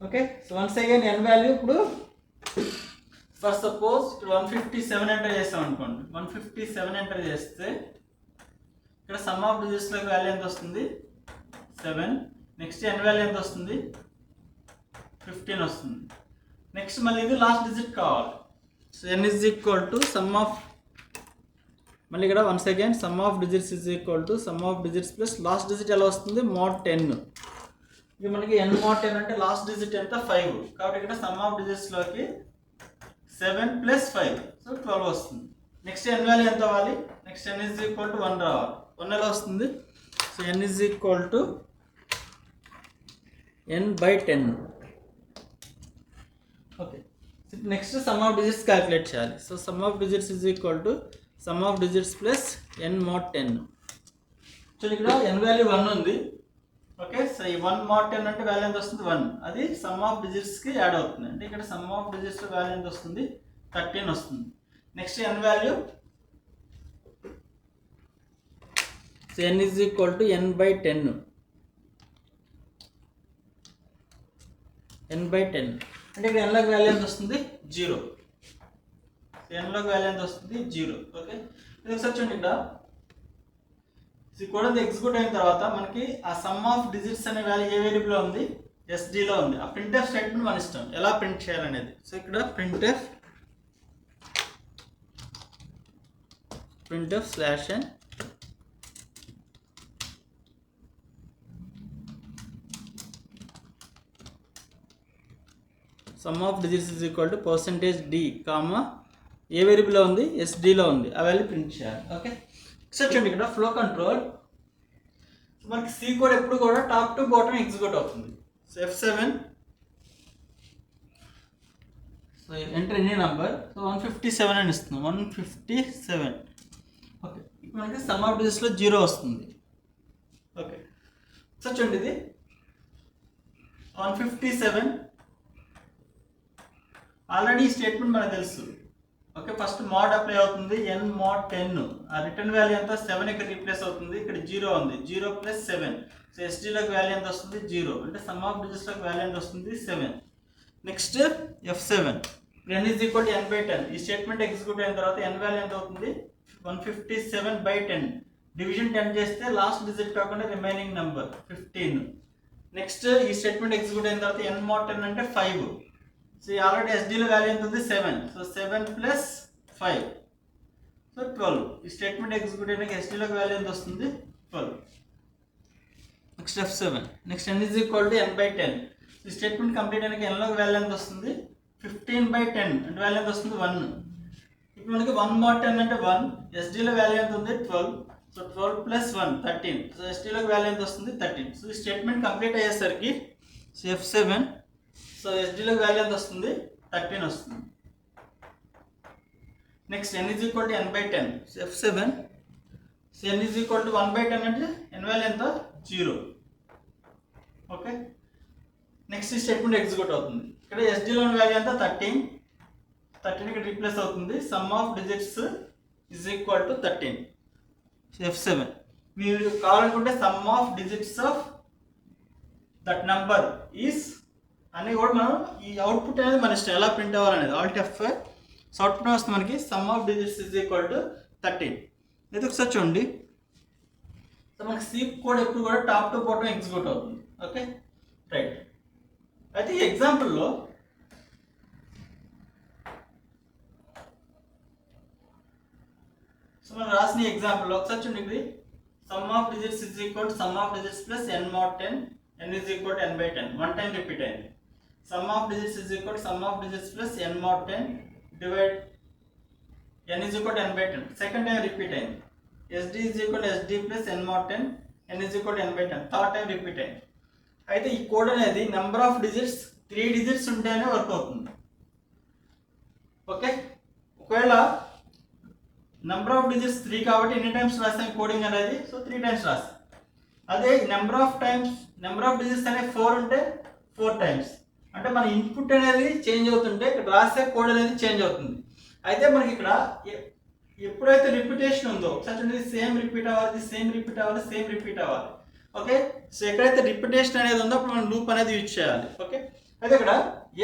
Okay. So once again n value ఇప్పుడు for suppose ఇక్కడ 157 enter చేస్తాం అనుకోండి. 157 ఎంటర్ చేస్తే ఇక్కడ సమ్ ఆఫ్ డిజిట్స్ లోకి వాల్యూ ఎంత వస్తుంది? 7. నెక్స్ట్ n వాల్యూ ఎంత వస్తుంది? 15 వస్తుంది. నెక్స్ట్ మళ్ళీ ఇది లాస్ట్ డిజిట్ కావాలి. So n is equal to sum of, మళ్ళీ ఇక్కడ once again some of digits is equal to sum of digits plus last digit ఎలా వస్తుంది? mod 10. ఇక మనకి n mod 10 అంటే లాస్ట్ డిజిట్ ఎంత? 5. కాబట్టి ఇక్కడ సమ్ ఆఫ్ డిజిట్స్ లోకి 7 ప్లస్ 5, సో 12 వస్తుంది. నెక్స్ట్ n వాల్యూ ఎంత అవ్వాలి? Next n is equal to 1 రావాలి. 1 ఎలా వస్తుంది? So n is equal to n/10. Okay. Next sum of digits calculate చేయాలి. So sum of digits is equal to sum of digits plus n mod 10. So ఇక్కడ n value 1 ఉంది. Okay. So ఈ 1 mod 10 అంటే value ఎంత వస్తుంది? 1. అది some of డిజిట్స్కి add అవుతుంది. అంటే ఇక్కడ సమ్ ఆఫ్ డిజిట్స్ వాల్యూ ఎంత వస్తుంది? 13 వస్తుంది. Next n value, so n is equal to n/10. n/10 అంటే ఇక్కడ n లోకి వాల్యూ ఎంత వస్తుంది? 0. n లోకి వాల్యూ ఎంత వస్తుంది? 0. ఓకే. ఇది ఒకసారి చూడండి. ఇక్కడ ఈ కోడ్ అంతా ఎగ్జిక్యూట్ అయిన తర్వాత మనకి ఆ సమ్ ఆఫ్ డిజిట్స్ అనే వాల్యూ ఏ వేరియబుల్ లో ఉంది? SD లో ఉంది. ఆ ప్రింట్ఎఫ్ స్టేట్మెంట్ మన ఇష్టం ఎలా ప్రింట్ చేయాలనేది. సో ఇక్కడ printf /n some of digits is equal to %d comma A variable లో ఉంది? SD లో ఉంది. ఆ వాల్యూ ప్రింట్ చేయాలి. ఓకే. సో చూడండి ఇక్కడ ఫ్లో కంట్రోల్ మనకి సి కోడ్ ఎప్పుడు కూడా టాప్ టు బాటమ్ ఎగ్జిక్యూట్ అవుతుంది. So F7, so enter any number. So 157 అని ఇస్తున్నాం. 157. ఓకే. ఇప్పుడు మనకి సమ్ ఆఫ్ డిజిట్స్ లో 0 వస్తుంది. ఓకే. సో చూడండి ఇది 157 ఆల్రెడీ ఈ స్టేట్మెంట్ మనకు తెలుసు. ఓకే. ఫస్ట్ మోడ్ అప్లై అవుతుంది. n mod 10. ఆ రిటర్న్ వాల్యూ ఎంత? 7 ఇక్కడ రీప్లేస్ అవుతుంది. ఇక్కడ 0 ఉంది. 0 ప్లస్ 7. సో SD లోకి వాల్యూ ఎంత వస్తుంది? 0. అంటే సమ్ ఆఫ్ డిజిట్స్ లోకి వాల్యూ ఎంత వస్తుంది? 7. Next F7 n is equal to n/10. ఈ స్టేట్మెంట్ ఎగ్జిక్యూట్ అయిన తర్వాత n వాల్యూ ఎంత అవుతుంది? 157/10. డివిజన్ 10 చేస్తే లాస్ట్ డిజిట్ కాకుండా రిమైనింగ్ నెంబర్ 15. నెక్స్ట్ ఈ స్టేట్మెంట్ ఎగ్జిక్యూట్ అయిన తర్వాత n mod 10 అంటే 5. సో ఆల్రెడీ SD లో వాల్యూ ఎంత ఉంది? 7. So 7 plus 5, so 12. ఈ స్టేట్మెంట్ ఎగ్జిక్యూట్ అయినాక SD లోకి వాల్యూ ఎంత వస్తుంది? 12. Next F7. Next n is equal to n/10. ఈ స్టేట్మెంట్ కంప్లీట్ అయినాక n లోకి వాల్యూ ఎంత వస్తుంది? 15/10 అంటే వాల్యూ ఎంత వస్తుంది? 1. ఇప్పుడు మనకి 1 mod 10 అంటే 1. SD లో వాల్యూ ఎంత ఉంది? 12. So 12 plus 1 13. సో SD లోకి వాల్యూ ఎంత వస్తుంది? 13. సో ఈ స్టేట్మెంట్ కంప్లీట్ అయ్యేసరికి సో F7, సో SD లోకి వాల్యూ ఎంత వస్తుంది? 13 వస్తుంది. Next n is equal to n/10. So F7, so n is equal to 1/10 అంటే n వాల్యూ ఎంత? 0. ఓకే. నెక్స్ట్ ఈ స్టేట్మెంట్ ఎగ్జిక్యూట్ అవుతుంది. ఇక్కడ SD లోని వాల్యూ ఎంత? 13. 13 ఇక్కడ రీప్లేస్ అవుతుంది. Sum of digits is equal to 13. So F7 మీరు కావాలనుకుంటే sum of digits of that number is అని కూడా మనం ఈ అవుట్పుట్ అనేది మన ఇష్టం ఎలా ప్రింట్ అవ్వాలనేది. Alt F5. సో అవుట్పుట్ వస్తుంది మనకి sum of digits is equal to 13. ఇది ఒకసారి చూడండి. సో మనకి సి కోడ్ ఎప్పుడు కూడా టాప్ టు బాటమ్ ఎగ్జిక్యూట్ అవుతుంది. ఓకే. రైట్. అయితే ఈ ఎగ్జాంపుల్లో సో మనం రాసిన ఎగ్జాంపుల్లో ఒకసారి చూడండి. ఇది sum of digits is equal to sum of digits plus n mod 10. n is equal to n/10. 1 time repeat అయింది. Sum of digits is equal to sum of digits plus n mod 10 divide n is equal to n/10. Second time repeat అయింది. SD is equal to SD plus n mod 10. n is equal to n/10. Third time repeat అయింది. అయితే ఈ code అనేది number of digits 3 digits ఉంటేనే work అవుతుంది. Okay. ఒకవేళ number of digits 3 కాబట్టి ఎన్ని టైమ్స్ రాస్తాం కోడింగ్ అనేది? సో 3 టైమ్స్ రాస్తాం. అదే నెంబర్ ఆఫ్ డిజిట్స్ అనేది 4 ఉంటే 4 టైమ్స్. అంటే మన ఇన్పుట్ అనేది చేంజ్ అవుతుంటే ఇక్కడ రాసే కోడ్ అనేది చేంజ్ అవుతుంది. అయితే మనకి ఇక్కడ ఎప్పుడైతే రిపీటేషన్ ఉందో ఒకసారి సేమ్ రిపీట్ అవ్వాలి, సేమ్ రిపీట్ అవ్వాలి, సేమ్ రిపీట్ అవ్వాలి. ఓకే. సో ఎక్కడైతే రిపీటేషన్ అనేది ఉందో అప్పుడు మనం లూప్ అనేది యూజ్ చేయాలి. ఓకే. అయితే ఇక్కడ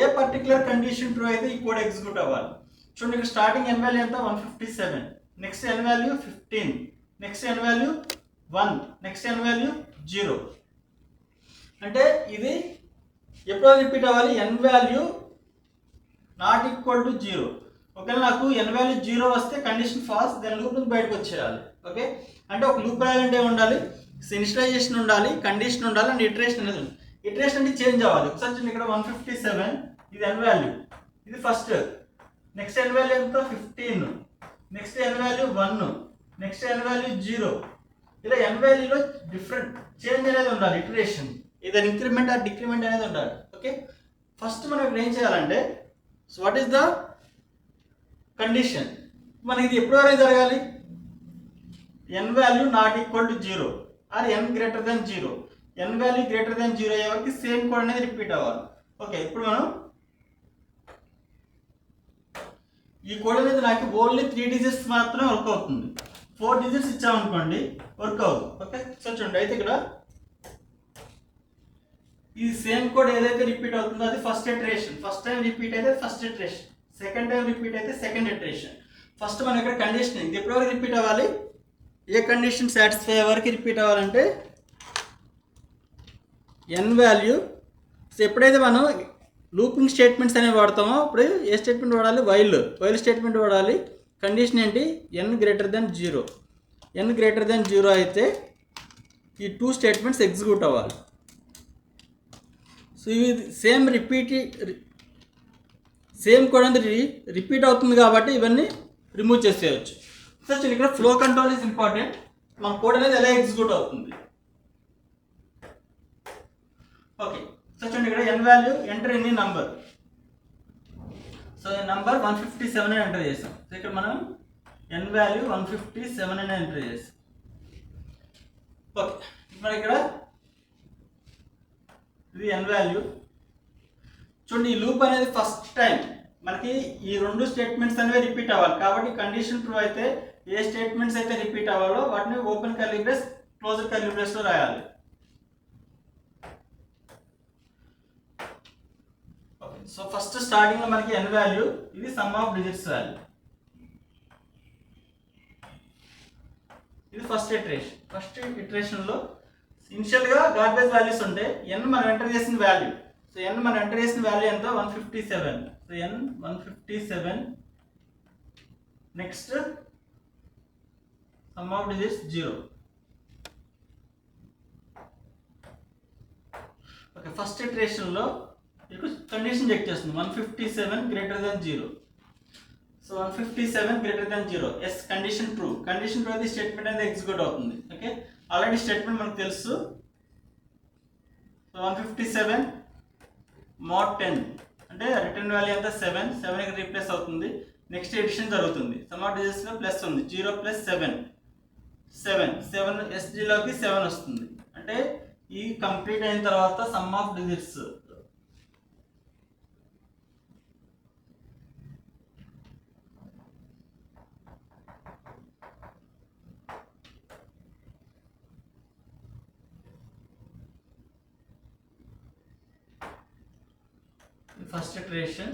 ఏ పర్టికులర్ కండిషన్ ట్రూ అయితే ఈ కోడ్ ఎగ్జిక్యూట్ అవ్వాలి. చూడండి ఇక్కడ స్టార్టింగ్ n వాల్యూ ఎంత 157, next n value 15, next n value 1, next n value 0. అంటే ఇది ఎప్పుడో రిపీట్ అవ్వాలి, n value not equal to 0. ఒకవేళ నాకు n వాల్యూ 0 వస్తే కండిషన్ ఫాల్స్, దాని లూప్ నుంచి బయటకు వచ్చేయాలి. ఓకే, అంటే ఒక లూప్ రాయాలంటే ఉండాలి, ఇనిషియలైజేషన్ ఉండాలి, కండిషన్ ఉండాలి, అండ్ ఇటరేషన్ అనేది ఉంది. ఇటరేషన్ అంటే చేంజ్ అవ్వాలి. ఒకసారి చూడండి ఇక్కడ 157 ఇది n వాల్యూ, ఇది ఫస్ట్, నెక్స్ట్ n వాల్యూ ఎంత 15, next n value 1, next n value 0. ఇలా n వాల్యూలో డిఫరెంట్ చేంజ్ అనేది ఉండాలి, ఇటరేషన్, ఇది ఇంక్రిమెంట్ ఆర్ డిక్రిమెంట్ అనేది ఉండాలి. ఓకే, ఫస్ట్ మనం ఇక్కడ ఏం చేయాలంటే, so what is the condition, మనకి ఇది ఎప్పుడు వరకు జరగాలి, n value not equal to 0 or n greater than 0. n value greater than 0 అయ్యే వరకు సేమ్ కోడ్ అనేది రిపీట్ అవ్వాలి. ఓకే, ఇప్పుడు మనం ఈ కోడ్ అనేది నాకు ఓన్లీ 3 డిజిట్స్ మాత్రమే వర్క్ అవుతుంది. 4 డిజిట్స్ ఇచ్చామనుకోండి వర్క్ అవుతుంది. ఓకే, సో చూడండి, అయితే ఇక్కడ ఈ సేమ్ కోడ్ ఏదైతే రిపీట్ అవుతుందో అది first iteration, first time repeat అయితే first iteration, second time repeat అయితే సెకండ్ ఇటరేషన్. ఫస్ట్ మనం ఇక్కడ కండిషన్ ఇది ఎప్పటి వరకు రిపీట్ అవ్వాలి, ఏ కండిషన్ సాటిస్ఫై అయ్యే వరకు రిపీట్ అవ్వాలంటే n వాల్యూ. సో ఎప్పుడైతే మనం లూపింగ్ స్టేట్మెంట్స్ అనేవి వాడతామో అప్పుడు ఏ స్టేట్మెంట్ వాడాలి, వైల్ స్టేట్మెంట్ వాడాలి. కండిషన్ ఏంటి, n greater than 0. n greater than 0 అయితే ఈ 2 స్టేట్మెంట్స్ ఎగ్జిక్యూట్ అవ్వాలి. సో ఇవి సేమ్ కోడ్ అనేది రిపీట్ అవుతుంది కాబట్టి ఇవన్నీ రిమూవ్ చేసేయచ్చు. సో ఇక్కడ ఫ్లో కంట్రోల్ ఇస్ ఇంపార్టెంట్. మన కోడ్ అనేది ఎలా ఎగ్జిక్యూట్ అవుతుంది. ఓకే, సో చూడండి ఇక్కడ n value enter any number. So number 157 అని ఎంటర్ చేసాం. సో ఇక్కడ మనం n వాల్యూ 157 అని ఎంటర్ చేసాం. ఓకే, మరి ఇక్కడ ఇది n వాల్యూ. చూడండి ఈ లూప్ అనేది ఫస్ట్ టైం మనకి ఈ 2 స్టేట్మెంట్స్ అనేవి రిపీట్ అవ్వాలి. కాబట్టి కండిషన్ ట్రూ అయితే ఏ స్టేట్మెంట్స్ అయితే రిపీట్ అవ్వాలో వాటిని open curly brace closer curly బ్రేస్లో రాయాలి. ఓకే, సో ఫస్ట్ స్టార్టింగ్ లో మనకి n వాల్యూ, ఇది సమ్ ఆఫ్ డిజిట్స్ వాల్యూ, ఇది ఫస్ట్ ఇటరేషన్. ఫస్ట్ ఇటరేషన్ లో ఇనిషియల్ గా గార్బేజ్ వాల్యూస్ ఉంటాయి. n మనం ఎంటర్ చేసిన వాల్యూ, సో n మనం ఎంటర్ చేసిన వాల్యూ ఎంత 157. So n 157, next sum of digits 0. Okay, first iteration లో మీకు కండిషన్ చెక్ చేస్తుంది 157 greater than 0. So 157 greater than 0, yes condition true. Condition true అయితే స్టేట్మెంట్ అనేది ఎగ్జిక్యూట్ అవుతుంది. ఓకే, ఆల్రెడీ స్టేట్మెంట్ మనకు తెలుసు. సో 157 mod 10 అంటే రిటర్న్ వాల్యూ ఎంత 7 ఇక్కడ రీప్లేస్ అవుతుంది. నెక్స్ట్ ఎడిషన్ జరుగుతుంది. సమ్ ఆఫ్ డిజిట్స్ లో ప్లస్ ఉంది, 0 ప్లస్ 7 SGలోకి 7 వస్తుంది. అంటే ఈ కంప్లీట్ అయిన తర్వాత some of digits first iteration.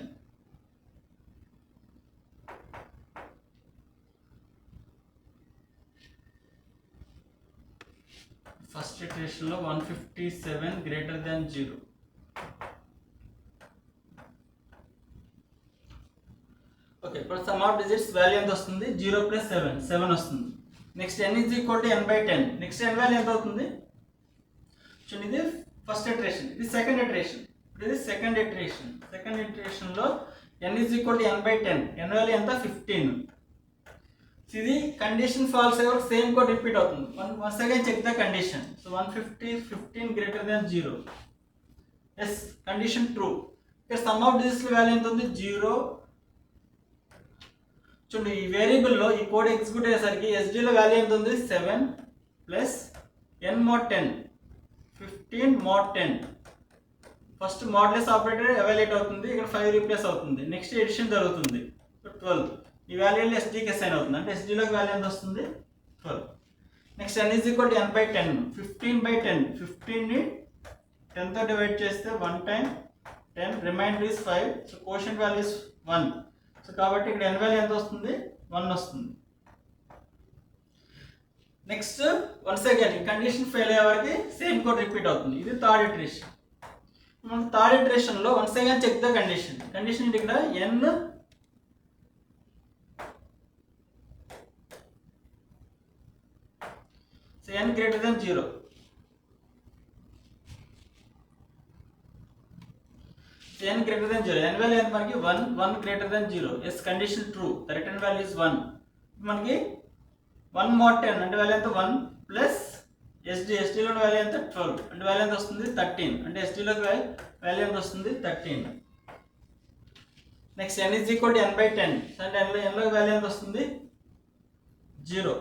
First iteration లో 157 గ్రేటర్ దెన్ 0. ఓకే, ఇప్పుడు సమ్ ఆఫ్ డిజిట్స్ వాల్యూ ఎంత వస్తుంది, 0 ప్లస్ 7 వస్తుంది. Next n is equal to n/10. Next n value ఎంత అవుతుంది చూడండి, ఇది ఫస్ట్ ఇటరేషన్, ఇది సెకండ్ ఇటరేషన్, ఇది సెకండ్ ఇటరేషన్. సెకండ్ ఇటరేషన్ లో n is equal to n/10. n value ఎంత 15. ఇది కండిషన్ ఫాల్స్ అయ్యే వరకు సేమ్ కోడ్ రిపీట్ అవుతుంది. Once again check the condition. So 15 greater than 0, yes condition true. ఇక్కడ sum of digits value ఎంత ఉంది 0. చూడండి ఈ వేరియబుల్ లో ఈ కోడ్ ఎగ్జిక్యూట్ అయ్యేసరికి SG లో వాల్యూ ఎంత ఉంది 7 plus n mod 10, 15 mod 10. First modulus operator evaluate అవుతుంది, ఇక్కడ 5 రీప్లేస్ అవుతుంది. నెక్స్ట్ ఎడిషన్ జరుగుతుంది 12. ఈ వాల్యూ SGకి అసైన్ అవుతుంది, అంటే SGలోకి వాల్యూ ఎంత వస్తుంది 12. Next n is equal to n/10. 15/10, 15ని 10తో డివైడ్ చేస్తే 1 time 10, remainder is 5. So quotient value is 1. So కాబట్టి ఇక్కడ n వాల్యూ ఎంత వస్తుంది? 1 వస్తుంది. నెక్స్ట్ వన్స్ అగైన్ ఈ కండిషన్ ఫెయిల్ అయ్యే వరకు సేమ్ కోడ్ రిపీట్ అవుతుంది. ఇది థర్డ్ ఇటరేషన్. మనం థర్డ్ ఇటరేషన్ లో once again check the condition. కండిషన్ ఏంటి ఇక్కడ? n so n greater than 0. n greater than 0. n value ఎంత మనకి 1, 1 greater than 0. yes condition true. the return value is 1. మనకి 1 mod 10 అంటే వాల్యూ ఎంత? 1 ప్లస్ SD లో వాల్యూ ఎంత? 12 అంటే వాల్యూ ఎంత వస్తుంది? 13 అంటే SD లో వాల్యూ ఎంత వస్తుంది? 13. Next n is equal to n by 10 అంటే n లో వాల్యూ ఎంత వస్తుంది? 0.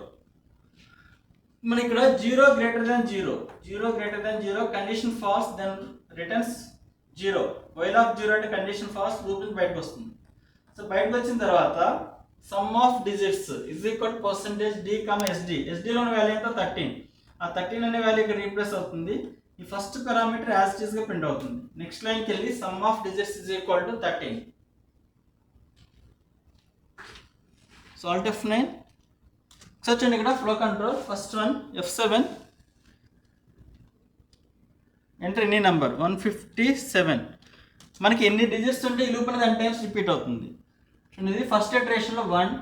మనకి ఇక్కడ 0 greater than 0, 0 greater than 0 condition false then returns 0. While of 0 అంటే కండిషన్ ఫాల్స్, లూప్ నుంచి బయటకు వస్తుంది. సో బయటకు వచ్చిన తర్వాత some of digits is equal percentage d, SD లో వాల్యూ ఎంత? 13. ఆ 13 అనే వాల్యూ ఇక్కడ రీప్లేస్ అవుతుంది. ఈ first parameter as it is గా ప్రింట్ అవుతుంది. నెక్స్ట్ లైన్ కి వెళ్ళి some of digits is equal to 13. So alt F9 search అండి. ఇక్కడ flow control first one F7 enter any number 157. మనకి ఎన్ని డిజిట్స్ ఉంటే ఈ లూప్ అనేది n టైమ్స్ రిపీట్ అవుతుంది. ఇది ఫస్ట్ ఇటరేషన్లో 1,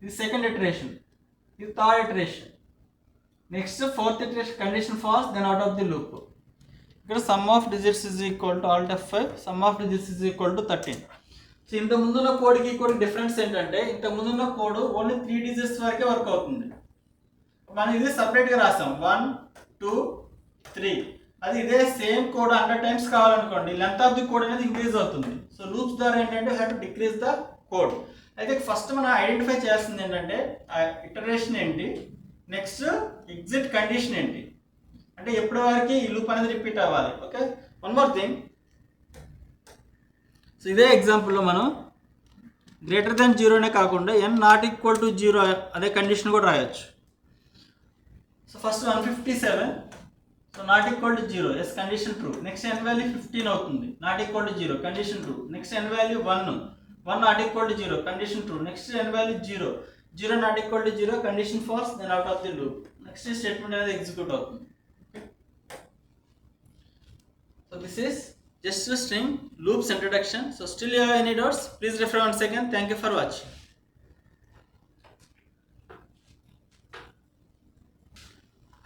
ఇది సెకండ్ ఇటరేషన్, ఇది third iteration. Next fourth iteration condition false then out of the loop. ఇక్కడ sum of digits is equal to alt F5, sum of digits is equal to 13. So ఇంత ముందున్న కోడ్కి ఈ కోడ్ డిఫరెన్స్ ఏంటంటే ఇంత ముందున్న code only 3 digits వరకే work అవుతుంది. మనం ఇది సపరేట్గా రాసాం 1, 2, 3. అది ఇదే సేమ్ కోడ్ 100 టైమ్స్ కావాలనుకోండి లెంత్ ఆఫ్ ది కోడ్ అనేది ఇంక్రీజ్ అవుతుంది. సో లూప్స్ ద్వారా ఏంటంటే have to decrease the code. అయితే ఫస్ట్ మనం ఐడెంటిఫై చేయాల్సింది ఏంటంటే ఇటరేషన్ ఏంటి, నెక్స్ట్ ఎగ్జిట్ కండిషన్ ఏంటి, అంటే ఎప్పటి వరకు ఈ లూప్ అనేది రిపీట్ అవ్వాలి. Okay, one more thing. So ఇదే ఎగ్జాంపుల్లో మనం గ్రేటర్ దెన్ 0 కాకుండా n నాట్ ఈక్వల్ టు 0 అదే కండిషన్ కూడా రాయొచ్చు. So first 157, so not equal to 0, yes condition true. Next n value 15 అవుతుంది, not equal to 0, condition true. Next n value 1, 1 not equal to 0, condition true. Next n value 0, 0 not equal to 0, condition false, then out of the loop. Next statement అనేది execute అవుతుంది. So this is just a string loops introduction. So still you have any doubts, please refer once again. Thank you for watching.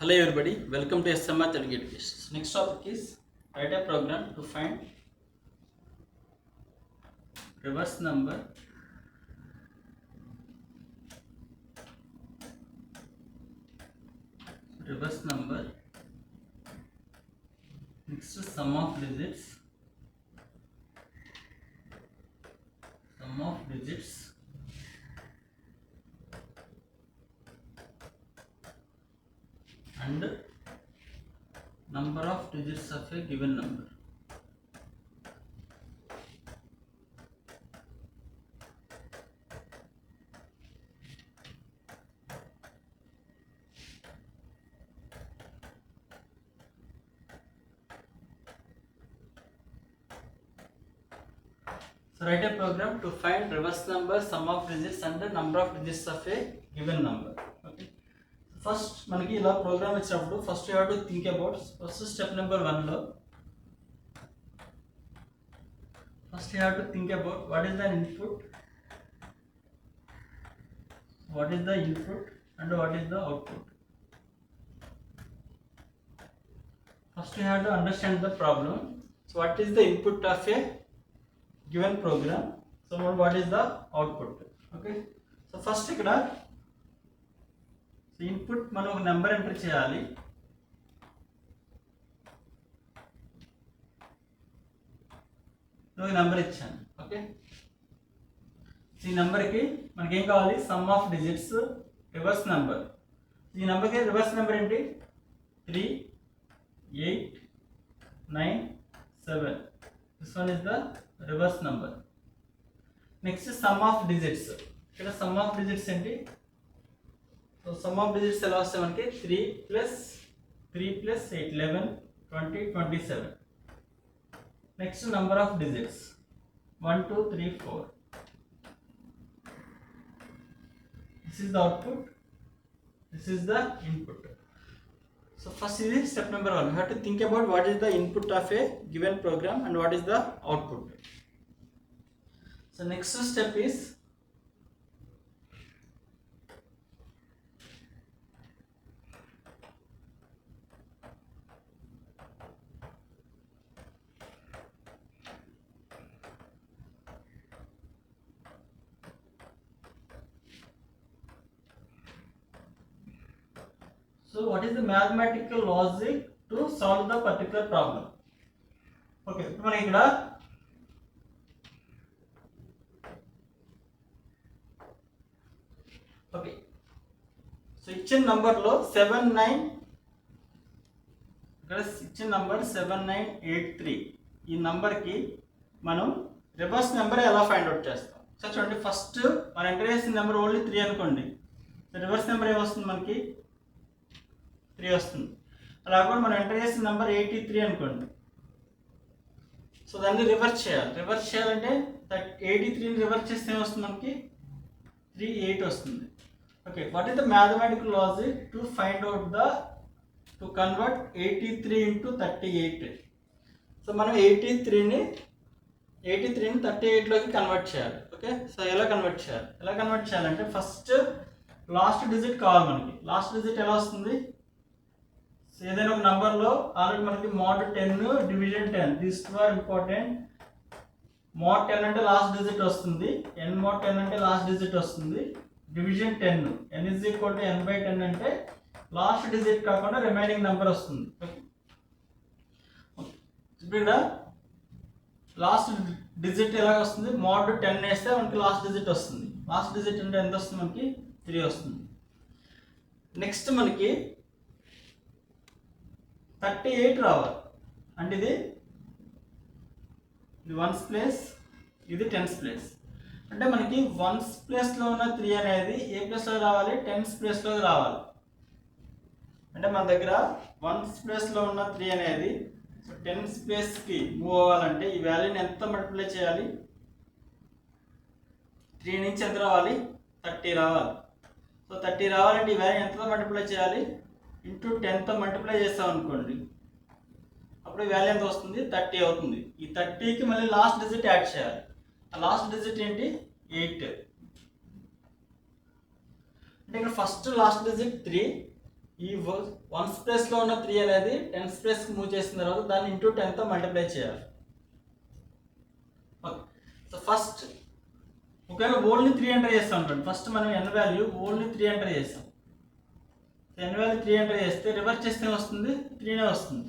Hello everybody, welcome to SMR Telugu Education. Next topic is write a program to find reverse number next sum of digits and number of digits of a given number. So write a program to find reverse number, sum of digits and the number of digits of a given number. Okay. First మనకి ఇలా programme ఇచ్చినప్పుడు first you have to think about first step number 1 లో first you have to think about what is the input and what is the output. First you have to understand the problem. So what is the input of A given program, so what is the output. Okay, so first ఇక్కడ input మనం ఒక number enter చేయాలి. ఒక number ఇచ్చాను. Okay, ఈ నెంబర్కి మనకి ఏం కావాలి? Some of digits, reverse number. ఈ నెంబర్కి రివర్స్ నెంబర్ ఏంటి? 3, 8, 9, 7. This one is the reverse number. Next sum of digits. ఇక్కడ sum of digits ఏంటి? సో sum of digits ఎలా వస్తాయి మనకి? 3 plus 8, 11, 20, 27. Next number of digits 1 2 3 4. This is the output, this is the input. So first is step number 1. We have to think about what is the input of a given program and what is the output. So next step is what is the mathematical logic to solve the particular problem. Okay, మనం ఇక్కడ okay so ఇచ్చిన నంబర్లో 7983 ఈ నంబర్కి మనం reverse number ఎలా find out చేస్తాం. So చూడండి, ఫస్ట్ మనం ఎంటర్ చేసిన నెంబర్ ఓన్లీ 3 అనుకోండి. సో రివర్స్ నెంబర్ ఏమొస్తుంది, మనకి 3 వస్తుంది. అలా కూడా మనం ఎంటర్ చేసిన నెంబర్ 83 అనుకోండి. సో దాన్ని రివర్స్ చేయాలి. రివర్స్ చేయాలంటే 83ని రివర్స్ చేస్తే ఏమొస్తుంది, మనకి 38 వస్తుంది. Okay, what is the mathematical logic to find out to convert 83 into 38. So మనం 83ని 38లోకి కన్వర్ట్ చేయాలి. ఓకే, సో ఎలా కన్వర్ట్ చేయాలంటే ఫస్ట్ లాస్ట్ డిజిట్ కావాలి మనకి. లాస్ట్ డిజిట్ ఎలా వస్తుంది, ఏదైనా ఒక నంబర్లో ఆల్రెడీ మనకి mod 10 division 10, these two are important. mod 10 అంటే లాస్ట్ డిజిట్ వస్తుంది, n mod 10 అంటే లాస్ట్ డిజిట్ వస్తుంది, డివిజన్ 10 n = n/10 అంటే లాస్ట్ డిజిట్ కాకుండా రిమైనింగ్ నెంబర్ వస్తుంది. ఇప్పుడు ఇక్కడ లాస్ట్ డిజిట్ ఎలా వస్తుంది, mod 10 వేస్తే మనకి లాస్ట్ డిజిట్ వస్తుంది. లాస్ట్ డిజిట్ అంటే ఎంత వస్తుంది, మనకి 3 వస్తుంది. నెక్స్ట్ మనకి 38 రావాలి. అంటే ఇది 1's ప్లేస్, ఇది 10's ప్లేస్. అంటే మనకి 1's ప్లేస్లో ఉన్న 3 అనేది ఏ ప్లేస్లో రావాలి, 10's ప్లేస్లో రావాలి. అంటే మన దగ్గర 1's ప్లేస్లో ఉన్న 3 అనేది 10's ప్లేస్కి మూవ్ అవ్వాలంటే ఈ వాల్యూని ఎంత మల్టిప్లై చేయాలి, 3 నుంచి ఎంత రావాలి, 30 రావాలి. సో 30 రావాలంటే ఈ వాల్యూని ఎంతతో మల్టిప్లై చేయాలి, ఇంటూ 10తో మల్టిప్లై చేస్తాం అనుకోండి. అప్పుడు వాల్యూ ఎంత వస్తుంది, 30 అవుతుంది. ఈ 30కి మళ్ళీ లాస్ట్ డిజిట్ యాడ్ చేయాలి. ఆ లాస్ట్ డిజిట్ ఏంటి, 8. అంటే ఇక్కడ ఫస్ట్ లాస్ట్ డిజిట్ 3, ఈ 1's ప్లేస్లో ఉన్న 3 అనేది 10's ప్లేస్కి మూవ్ చేసిన తర్వాత దాన్ని ఇంటూ 10తో మల్టిప్లై చేయాలి. ఓకే, సో ఫస్ట్ ఒకవేళ ఓన్లీ 3 ఎంటర్ చేస్తాం అనుకోండి. ఫస్ట్ మనం n వాల్యూ ఓన్లీ 3 ఎంటర్ చేస్తాం. n వాల్యూ 3 ఎంటర్ చేస్తే రివర్స్ చేస్తే వస్తుంది, 3నే వస్తుంది.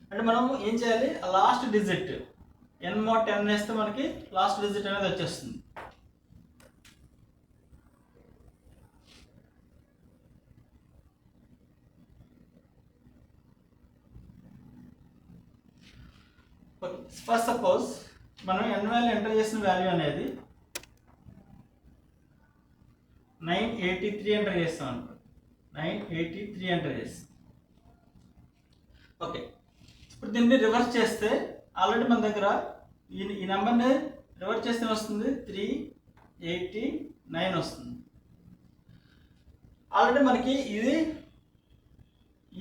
అంటే మనం ఏం చేయాలి, ఆ లాస్ట్ డిజిట్ n mod 10 వేస్తే మనకి లాస్ట్ డిజిట్ అనేది వచ్చేస్తుంది. ఫస్ట్ సపోజ్ మనం n వాల్యూ ఎంటర్ చేసిన వాల్యూ అనేది 983 ఎంటర్ చేస్తాం అనుకో. 983 ఎంటర్ చేస్తాం. ఓకే, ఇప్పుడు దీన్ని రివర్స్ చేస్తే ఆల్రెడీ మన దగ్గర ఈ నెంబర్ని రివర్స్ చేస్తే వస్తుంది 389 వస్తుంది. ఆల్రెడీ మనకి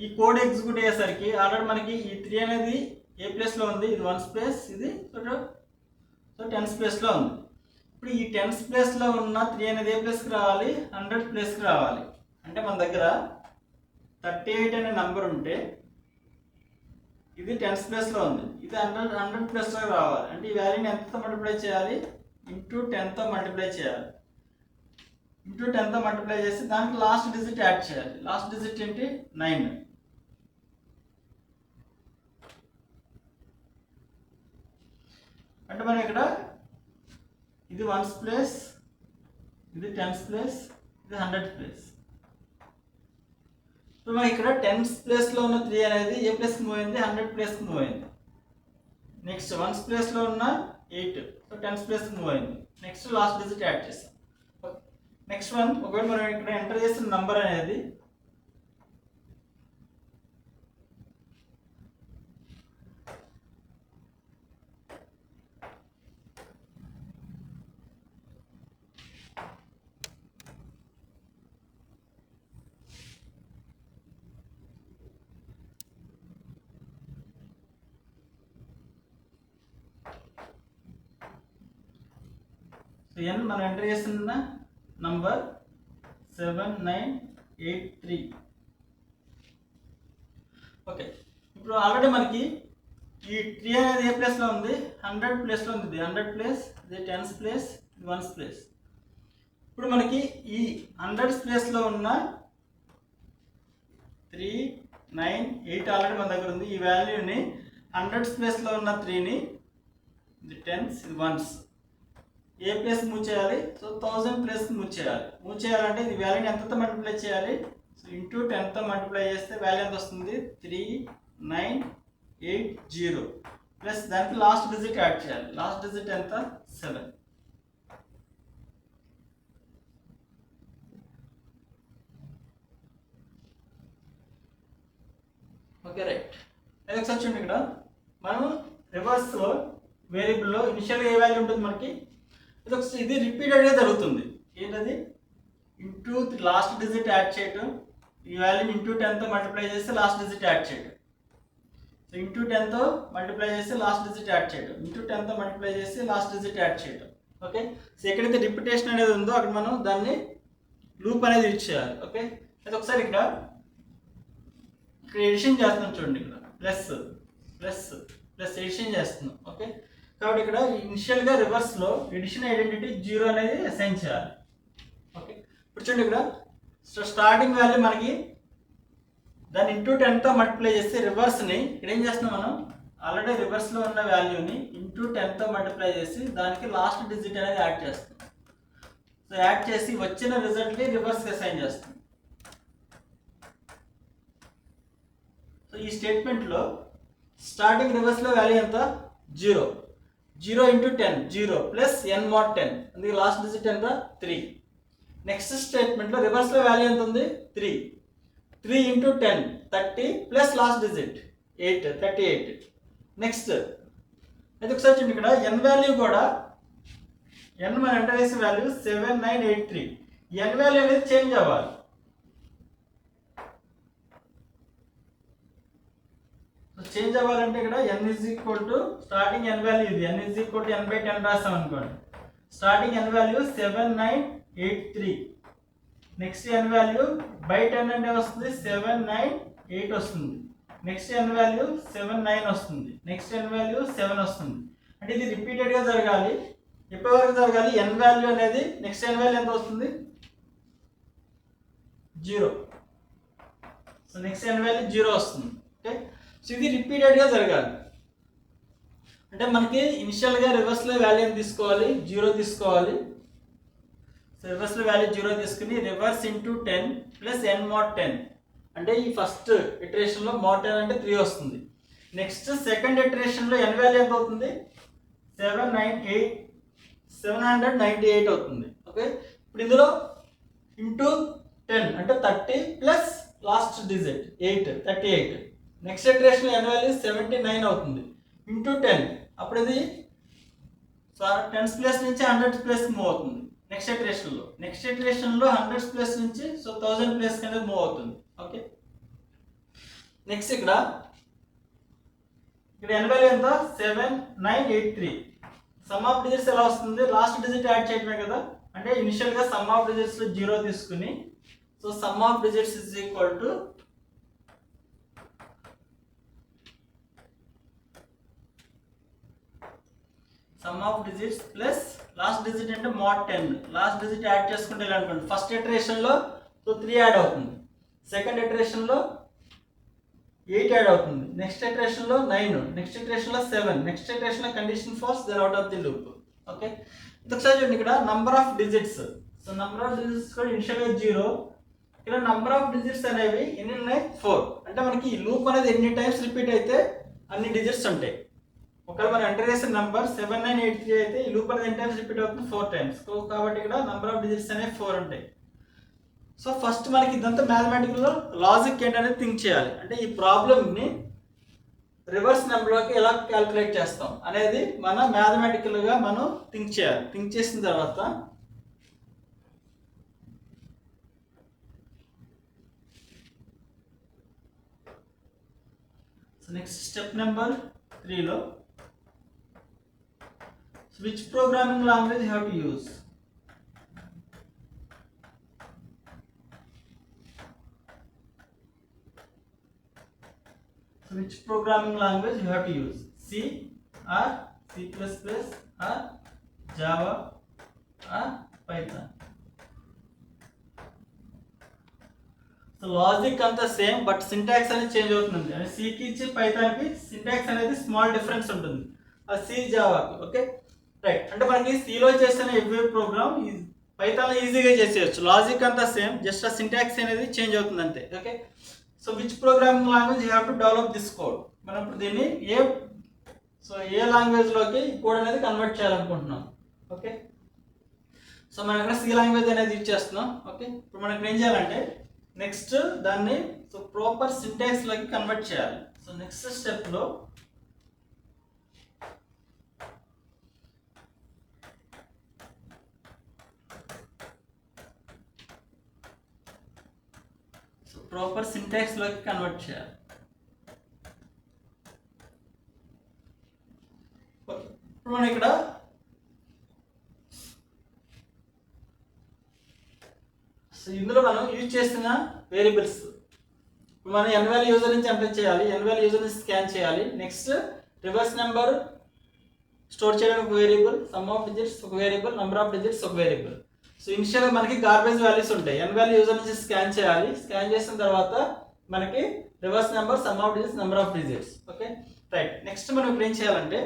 ఈ కోడ్ ఎగ్జిక్యూట్ అయ్యేసరికి ఆల్రెడీ మనకి ఈ 3 అనేది ఏ ప్లేస్లో ఉంది, ఇది 1's ప్లేస్, ఇది సో 10's ప్లేస్లో ఉంది. ఇప్పుడు ఈ 10's ప్లేస్లో ఉన్న 3 అనేది ఏ ప్లేస్కి రావాలి, 100 ప్లేస్కి రావాలి. అంటే మన దగ్గర 38 అనే నెంబర్ ఉంటే ఇది 10's ప్లేస్లో ఉంది, ఇది 100 ప్లేస్లో రావాలి. అంటే ఈ వాల్యూని ఎంతతో మల్టిప్లై చేయాలి, ఇంటూ 10తో మల్టిప్లై చేయాలి. ఇంటూ 10తో మల్టిప్లై చేసి దానికి లాస్ట్ డిజిట్ యాడ్ చేయాలి. లాస్ట్ డిజిట్ ఏంటి, 9. అంటే మనం ఇక్కడ ఇది 1's ప్లేస్, ఇది 10's ప్లేస్, ఇది 100 ప్లేస్. ఇప్పుడు మనం ఇక్కడ 10's ప్లేస్లో ఉన్న 3 అనేది ఏ ప్లేస్కి మూవ్ అయింది, 100 ప్లేస్కి మూవ్ అయింది. నెక్స్ట్ 1's ప్లేస్లో ఉన్న 8, సో 10's ప్లేస్కి మూవ్ అయింది. నెక్స్ట్ లాస్ట్ డిజిట్ యాడ్ చేస్తాం. నెక్స్ట్ వన్, ఒకవేళ మనం ఇక్కడ ఎంటర్ చేసిన నంబర్ అనేది సో n మనం ఎంటర్ చేస్తున్న నంబర్ 7983. ఓకే, ఇప్పుడు ఆల్రెడీ మనకి ఈ 3 అనేది ఏ ప్లేస్లో ఉంది, 100 ప్లేస్లో ఉంది. ఇది 100 ప్లేస్, ఇది 10th ప్లేస్, ఇది 1th ప్లేస్. ఇప్పుడు మనకి ఈ 100th ప్లేస్లో ఉన్న 3, 9, 8 ఆల్రెడీ మన దగ్గర ఉంది. ఈ వాల్యూని 100th ప్లేస్లో ఉన్న 3ని, ఇది 10th, ఇది 1th, ఏ ప్లేస్ మూవ్ చేయాలి? సో 1000 ప్లేస్కి మూవ్ చేయాలి. మూవ్ చేయాలంటే ఇది వాల్యూని ఎంతతో మల్టిప్లై చేయాలి? సో ఇంటూ 10తో మల్టిప్లై చేస్తే వాల్యూ ఎంత వస్తుంది? 3980 ప్లస్ దానికి లాస్ట్ డిజిట్ యాడ్ చేయాలి. లాస్ట్ డిజిట్ ఎంత? 7. Okay, right. అది ఒకసారి చూడండి, ఇక్కడ మనం రివర్స్లో వేరియబుల్లో ఇనిషియల్గా ఏ వాల్యూ ఉంటుంది మనకి? ఇది రిపీటెడ్గా జరుగుతుంది. ఏంటది? ఇంటూ లాస్ట్ డిజిట్ యాడ్ చేయటం, ఈ వాల్యూని ఇంటూ 10తో మల్టిప్లై చేస్తే లాస్ట్ డిజిట్ యాడ్ చేయటం. సో ఇంటూ 10తో మల్టిప్లై చేస్తే లాస్ట్ డిజిట్ యాడ్ చేయటం, ఇంటూ 10తో మల్టిప్లై చేసి లాస్ట్ డిజిట్ యాడ్ చేయటం. ఓకే, సో ఎక్కడైతే రిపిటేషన్ అనేది ఉందో అక్కడ మనం దాన్ని లూప్ అనేది యూజ్ చేయాలి. ఓకే, అయితే ఒకసారి ఇక్కడ ఎడిషన్ చేస్తున్నాం చూడండి. ఇక్కడ ప్లస్ ప్లస్ ప్లస్ ఎడిషన్ చేస్తున్నాం. ఓకే, కాబట్టి ఇక్కడ ఇనిషియల్గా రివర్స్లో ఎడిషన్ ఐడెంటిటీ 0 అనేది అసైన్ చేయాలి. ఓకే, ఇప్పుడు చూడండి, ఇక్కడ స్టార్టింగ్ వాల్యూ మనకి దాన్ని ఇంటూ 10తో మల్టిప్లై చేస్తే రివర్స్ని ఇక్కడ ఏం చేస్తున్నాం మనం? ఆల్రెడీ రివర్స్లో ఉన్న వాల్యూని ఇంటూ 10తో మల్టిప్లై చేసి దానికి లాస్ట్ డిజిట్ అనేది యాడ్ చేస్తాం. సో యాడ్ చేసి వచ్చిన రిజల్ట్ని రివర్స్కి అసైన్ చేస్తాం. సో ఈ స్టేట్మెంట్లో స్టార్టింగ్ రివర్స్లో వాల్యూ ఎంత? 0. 0 ఇంటూ 10, 0 ప్లస్ n mod 10, అందుకే లాస్ట్ డిజిట్ ఎంత? 3. నెక్స్ట్ స్టేట్మెంట్లో రివర్స్లో వాల్యూ ఎంత ఉంది? 3. 3 into 10, 30 plus last digit 8, 38. Next అయితే ఒకసారి చూడండి, ఇక్కడ n వాల్యూ కూడా n మనం ఎంటర్ చేసే వాల్యూ 7983. n వాల్యూ అనేది చేంజ్ అవ్వాలి. చేంజ్ అవ్వాలంటే ఇక్కడ n is equal to starting n value, ఇది n is equal to n/10 రాస్తాం అనుకోండి. Starting n value 7983. Next n value by 10 అంటే వస్తుంది 798 వస్తుంది. నెక్స్ట్ n వాల్యూ 79 వస్తుంది. నెక్స్ట్ n వాల్యూ 7 వస్తుంది. అంటే ఇది రిపీటెడ్గా జరగాలి. ఎప్పటి వరకు జరగాలి? n వాల్యూ అనేది నెక్స్ట్ n వాల్యూ ఎంత వస్తుంది? 0. సో నెక్స్ట్ n వాల్యూ 0 వస్తుంది. ఓకే, సో ఇది రిపీటెడ్గా జరగాలి. అంటే మనకి ఇనిషియల్గా రివర్స్లో వాల్యూ ఎంత తీసుకోవాలి? 0 తీసుకోవాలి. సో రివర్స్లో వాల్యూ 0 తీసుకుని reverse into 10 plus n mod 10, అంటే ఈ ఫస్ట్ ఇటరేషన్లో mod 10 అంటే 3 వస్తుంది. నెక్స్ట్ సెకండ్ ఇటరేషన్లో n వాల్యూ ఎంత అవుతుంది? 798 అవుతుంది. ఓకే, ఇప్పుడు ఇందులో ఇంటూ 10 అంటే 30 plus last digit 8, 38. Next iteration n value 79 అవుతుంది. ఇంటూ 10, అప్పుడు ఇది 10th ప్లేస్ నుంచి 100th ప్లేస్కి మూవ్ అవుతుంది. నెక్స్ట్ ఇటరేషన్లో 100th ప్లేస్ నుంచి 1000 ప్లేస్ అనేది మూవ్ అవుతుంది. ఓకే, నెక్స్ట్ ఇక్కడ n వాల్యూ ఎంత? 7983. సమ్ ఆఫ్ డిజిట్స్ ఎలా వస్తుంది? లాస్ట్ డిజిట్ యాడ్ చేయడమే కదా. అంటే ఇనిషియల్గా సమ్ ఆఫ్ డిజిట్స్ 0 తీసుకుని, so sum of digits is equal to sum of digits plus last digit అంటే mod 10. లాస్ట్ డిజిట్ యాడ్ చేసుకుంటే ఇలా అనుకోండి. ఫస్ట్ ఇటరేషన్లో సో 3 యాడ్ అవుతుంది. సెకండ్ ఇటరేషన్లో 8 యాడ్ అవుతుంది. నెక్స్ట్ ఇటరేషన్లో 9, నెక్స్ట్ ఇటరేషన్లో 7, నెక్స్ట్ ఇటరేషన్లో condition false, then out of the loop. Okay, ఒకసారి చూడండి, ఇక్కడ number of digits. So number of digits కూడా ఇనిషియల్గా 0. ఇక్కడ నంబర్ ఆఫ్ డిజిట్స్ అనేవి ఎన్ని ఉన్నాయి? 4. అంటే మనకి ఈ లూప్ అనేది ఎన్ని టైమ్స్ రిపీట్ అయితే అన్ని డిజిట్స్ ఉంటాయి. ఒకవేళ మనం ఎంటర్ చేసిన నంబర్ 7983 అయితే ఈ లూప్ అనేది ఎన్ని టైమ్స్ రిపీట్ అవుతుంది? 4 టైమ్స్. కాబట్టి ఇక్కడ నంబర్ ఆఫ్ డిజిట్స్ అనేవి 4 ఉంటాయి. సో ఫస్ట్ మనకి ఇదంతా మ్యాథమెటికల్లో లాజిక్ ఏంటనేది థింక్ చేయాలి. అంటే ఈ ప్రాబ్లమ్ని రివర్స్ నెంబర్లోకి ఎలా క్యాలిక్యులేట్ చేస్తాం అనేది మన మ్యాథమెటికల్గా మనం థింక్ చేయాలి. థింక్ చేసిన తర్వాత సో నెక్స్ట్ స్టెప్ నెంబర్ 3లో which programming language you have to use? So which programming language you have to use? C or C++ or Java or Python? So logic అంతా same, but syntax అనేది change అవుతుంది. అంటే సికి ఇచ్చి పైథాన్కి syntax అనేది small difference ఉంటుంది, ఆ C జావాకి. Okay right. అంటే మనకి సిలో చేసిన ఎవ్రీ ప్రోగ్రామ్ పైథాన్లో ఈజీగా చేసేయచ్చు. లాజిక్ అంతా సేమ్, జస్ట్ ఆ సింటాక్స్ అనేది చేంజ్ అవుతుంది అంతే. Okay so which programming language you have to develop this code. మనం ఇప్పుడు దీన్ని ఏ లాంగ్వేజ్లోకి ఈ కోడ్ అనేది కన్వర్ట్ చేయాలనుకుంటున్నాం. ఓకే సో మనం ఇక్కడ సి లాంగ్వేజ్ అనేది యూజ్ చేస్తున్నాం. ఓకే ఇప్పుడు మనం ఏం చేయాలంటే నెక్స్ట్ దాన్ని సో ప్రాపర్ సింటాక్స్ లోకి కన్వర్ట్ చేయాలి. సో నెక్స్ట్ స్టెప్ లో సో ప్రాపర్ సింటాక్స్ లోకి కన్వర్ట్ చేయాలి. ఇప్పుడు మనం ఇక్కడ సో ఇందులో మనం యూజ్ చేసిన వేరియబుల్స్, మనం ఎన్వాల్ యూజర్ నుంచి ఎంటర్ చేయాలి, ఎన్వాల్ యూజర్ నుంచి స్కాన్ చేయాలి. నెక్స్ట్ రివర్స్ నెంబర్ స్టోర్ చేయడానికి ఒక వేరియబుల్, సమ్ ఆఫ్ డిజిట్స్ ఒక వేరియబుల్, నెంబర్ ఆఫ్ డిజిట్స్ ఒక వేరియబుల్. సో ఇనిషియల్గా మనకి గార్బేజ్ వాల్యూస్ ఉంటాయి, ఎన్వాల్ యూజర్ నుంచి స్కాన్ చేయాలి. స్కాన్ చేసిన తర్వాత మనకి reverse number, sum of digits, number of digits. Okay right. Next మనం ఇప్పుడు ఏం చేయాలంటే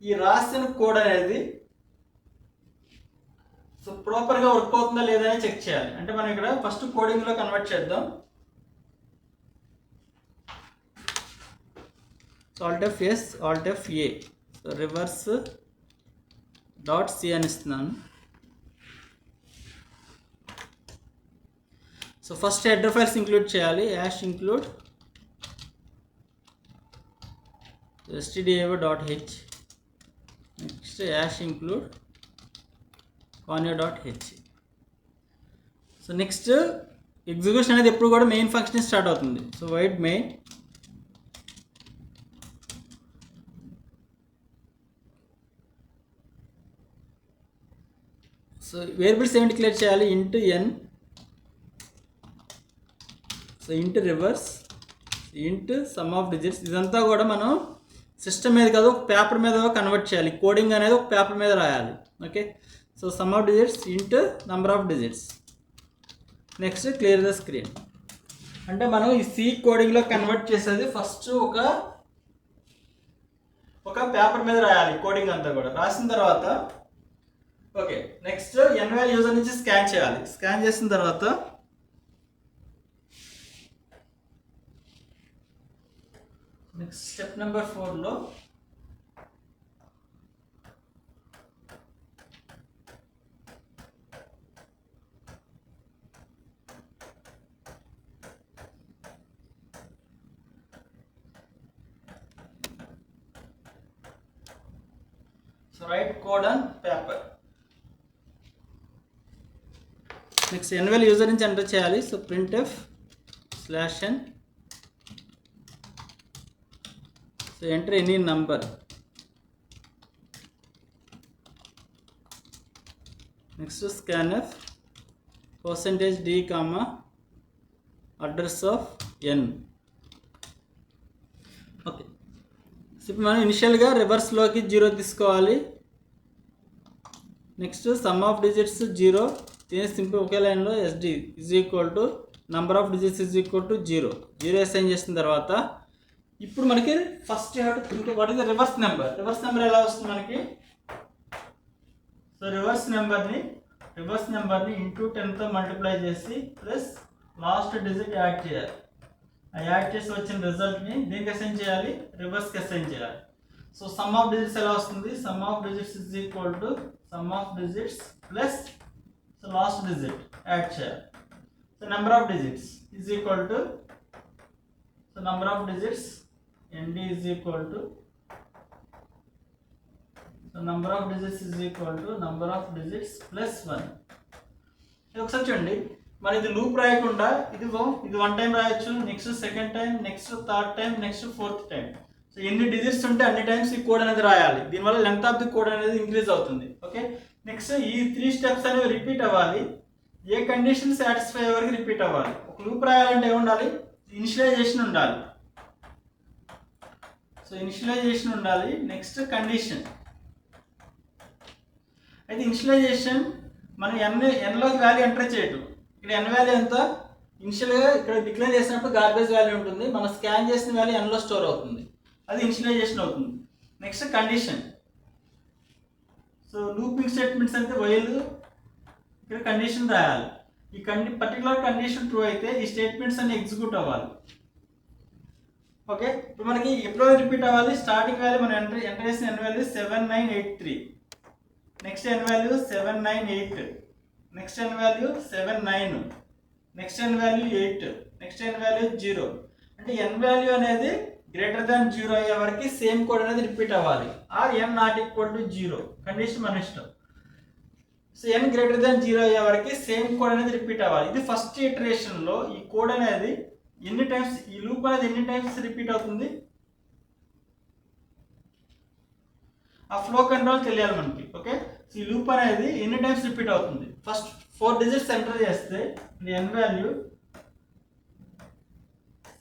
ఈ రాసిన కోడ్ అనేది సో ప్రాపర్గా వర్క్ అవుతుందా లేదా అని చెక్ చేయాలి. అంటే మనం ఇక్కడ ఫస్ట్ కోడింగ్లో కన్వర్ట్ చేద్దాం. So alt F S, alt F A, so reverse dot C అని ఇస్తున్నాను. So first header files include చేయాలి. Hash include stdio.h, next hash include conio.h. So next execution అనేది ఎప్పుడు కూడా మెయిన్ ఫంక్షన్ స్టార్ట్ అవుతుంది. So void main so variables ఏమి declare చేయాలి, int n, so int reverse, int sum of digits. ఇదంతా కూడా మనం సిస్టమ్ మీద కాదు, ఒక పేపర్ మీద కన్వర్ట్ చేయాలి. కోడింగ్ అనేది ఒక పేపర్ మీద రాయాలి. Okay so sum of digits int number of digits. Next clear the screen. అంటే మనం ఈ సి కోడింగ్లో కన్వర్ట్ చేసేది ఫస్ట్ ఒక పేపర్ మీద రాయాలి కోడింగ్ అంతా కూడా. రాసిన తర్వాత ఓకే నెక్స్ట్ ఎన్వాల్ యూజర్ నుంచి స్కాన్ చేయాలి. స్కాన్ చేసిన తర్వాత నెక్స్ట్ స్టెప్ నెంబర్ 4లో so write code on paper. Next n val user నుంచి ఎంటర్ చేయాలి. So printf /n, so enter any number. Next scanf %d, address of n. Okay so ఇప్పుడు మనం ఇనిషియల్గా రివర్స్లోకి 0 తీసుకోవాలి. నెక్స్ట్ సమ్ ఆఫ్ డిజిట్స్ 0, దీని simple ఒకే లైన్లో SD is equal to number of digits is equal to 0 assign చేసిన తర్వాత ఇప్పుడు మనకి first what is the reverse number. Reverse number ఎలా వస్తుంది మనకి, సో రివర్స్ నెంబర్ని ఇంటూ 10తో మల్టిప్లై చేసి ప్లస్ లాస్ట్ డిజిట్ యాడ్ చేయాలి. ఆ యాడ్ చేసి వచ్చిన రిజల్ట్ని దీనికి అసైన్ చేయాలి, రివర్స్కి అసైన్ చేయాలి. సో సమ్ ఆఫ్ డిజిట్స్ ఎలా వస్తుంది, some of digits is equal to sum of digits plus so last digit add చేయాలి. So number of digits is equal to so number of digits ND is equal to so number of digits is equal to number of digits plus 1. ఇది ఒకసారి చూడండి, మరి ఇది loop రాయకుండా ఇది 1 time రాయొచ్చు, next second time, next third time, next fourth time. So ఎన్ని digits ఉంటే అన్ని టైమ్స్ ఈ కోడ్ అనేది రాయాలి. దీనివల్ల లెంత్ ఆఫ్ ది కోడ్ అనేది ఇంక్రీజ్ అవుతుంది. ఓకే నెక్స్ట్ ఈ 3 స్టెప్స్ అనేవి రిపీట్ అవ్వాలి. ఏ కండిషన్ సాటిస్ఫై అయ్యే వరకు రిపీట్ అవ్వాలి. ఒక లూప్ రాయాలంటే ఏముండాలి, ఇనిషియలైజేషన్ ఉండాలి. సో ఇనిషియలైజేషన్ ఉండాలి. Next condition. అయితే ఇనిషియలైజేషన్ మనం ఎన్లోకి వాల్యూ ఎంటర్ చేయటం. ఇక్కడ ఎన్ వాల్యూ ఎంత, ఇనిషియల్గా ఇక్కడ డిక్లేర్ చేసినప్పుడు గార్బేజ్ వాల్యూ ఉంటుంది, మనం స్కాన్ చేసిన వాల్యూ ఎన్లో స్టోర్ అవుతుంది, అది ఇనిషియలైజేషన్ అవుతుంది. Next condition. So looping statements అయితే వైల్ ఇక్కడ కండిషన్ రాయాలి. ఈ పర్టికులర్ కండిషన్ ట్రూ అయితే ఈ స్టేట్మెంట్స్ అన్ని ఎగ్జిక్యూట్ అవ్వాలి. ఓకే, ఇప్పుడు మనకి ఎప్పుడో రిపీట్ అవ్వాలి. స్టార్టింగ్ వాల్యూ మనం ఎంటర్ చేసిన ఎన్ వాల్యూ 7983, నెక్స్ట్ ఎన్ వాల్యూ 798, నెక్స్ట్ ఎన్ వాల్యూ 79, నెక్స్ట్ ఎన్ వాల్యూ 8, నెక్స్ట్ ఎన్ వాల్యూ 0. అంటే ఎన్ వాల్యూ అనేది గ్రేటర్ దాన్ 0 అయ్యే వరకు సేమ్ కోడ్ అనేది రిపీట్ అవ్వాలి. Or n not equal to 0, condition మన ఇష్టం. సో ఎన్ గ్రేటర్ దాన్ 0 అయ్యే వరకు సేమ్ కోడ్ అనేది రిపీట్ అవ్వాలి. ఇది ఫస్ట్ ఇటరేషన్లో ఈ కోడ్ అనేది ఎన్ని టైమ్స్, ఈ లూప్ అనేది ఎన్ని టైమ్స్ రిపీట్ అవుతుంది, ఆ ఫ్లో కంట్రోల్ తెలియాలి మనకి. ఓకే, సో ఈ లూప్ అనేది ఎన్ని టైమ్స్ రిపీట్ అవుతుంది. ఫస్ట్ 4 డిజిట్స్ ఎంటర్ చేస్తే ఎన్ వాల్యూ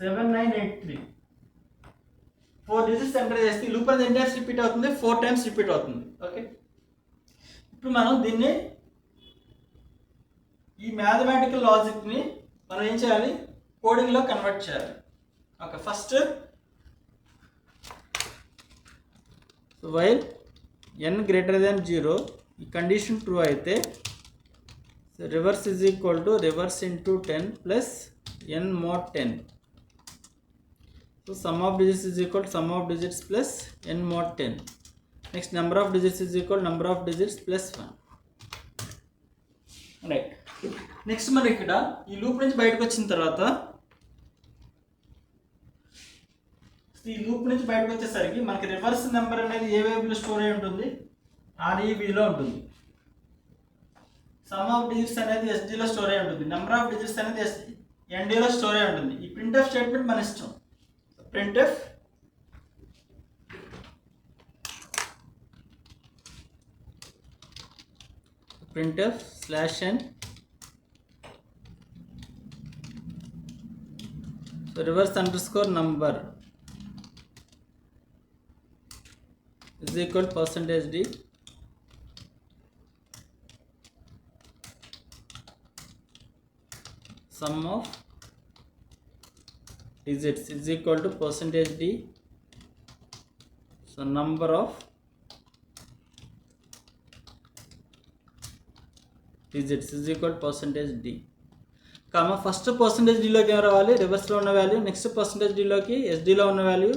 7983, 4 డిజిట్స్ ఎంటర్ చేస్తే ఈ లూప్ అనేది ఎన్ని టైమ్స్ రిపీట్ అవుతుంది, 4 టైమ్స్ రిపీట్ అవుతుంది. ఓకే, ఇప్పుడు మనం దీన్ని ఈ మ్యాథమెటికల్ లాజిక్ని మనం ఏం చేయాలి, కోడింగ్లో కన్వర్ట్ చేయాలి. Okay, first while n greater than 0 ఈ కండిషన్ ట్రూ అయితే reverse is equal to reverse into 10 plus n mod 10. So sum of digits is equal sum of digits plus n mod 10. Next number of digits is equal number of digits plus 1. Right, next మనం ఇక్కడ ఈ loop నుంచి బయటకు వచ్చిన తర్వాత ఈ loop నుంచి బయటకు వచ్చేసరికి మనకి రివర్స్ నెంబర్ అనేది ఏ వేరియబుల్ స్టోర్ అయి ఉంటుంది, REBలో ఉంటుంది. సమ్ ఆఫ్ డిజిట్స్ అనేది SDలో స్టోర్ అయి ఉంటుంది, నెంబర్ ఆఫ్ డిజిట్స్ అనేది NDలో స్టోర్ అయి ఉంటుంది. ఈ ప్రింట్ఎఫ్ స్టేట్మెంట్ మన ఇష్టం. Printf /n so reverse underscore number is equal %d sum of digits is equal to %d so number of digits is equal to %d comma first %dలోకి ఏం రావాలి, రివర్స్లో ఉన్న వాల్యూ, నెక్స్ట్ %dలోకి SDలో ఉన్న వాల్యూ,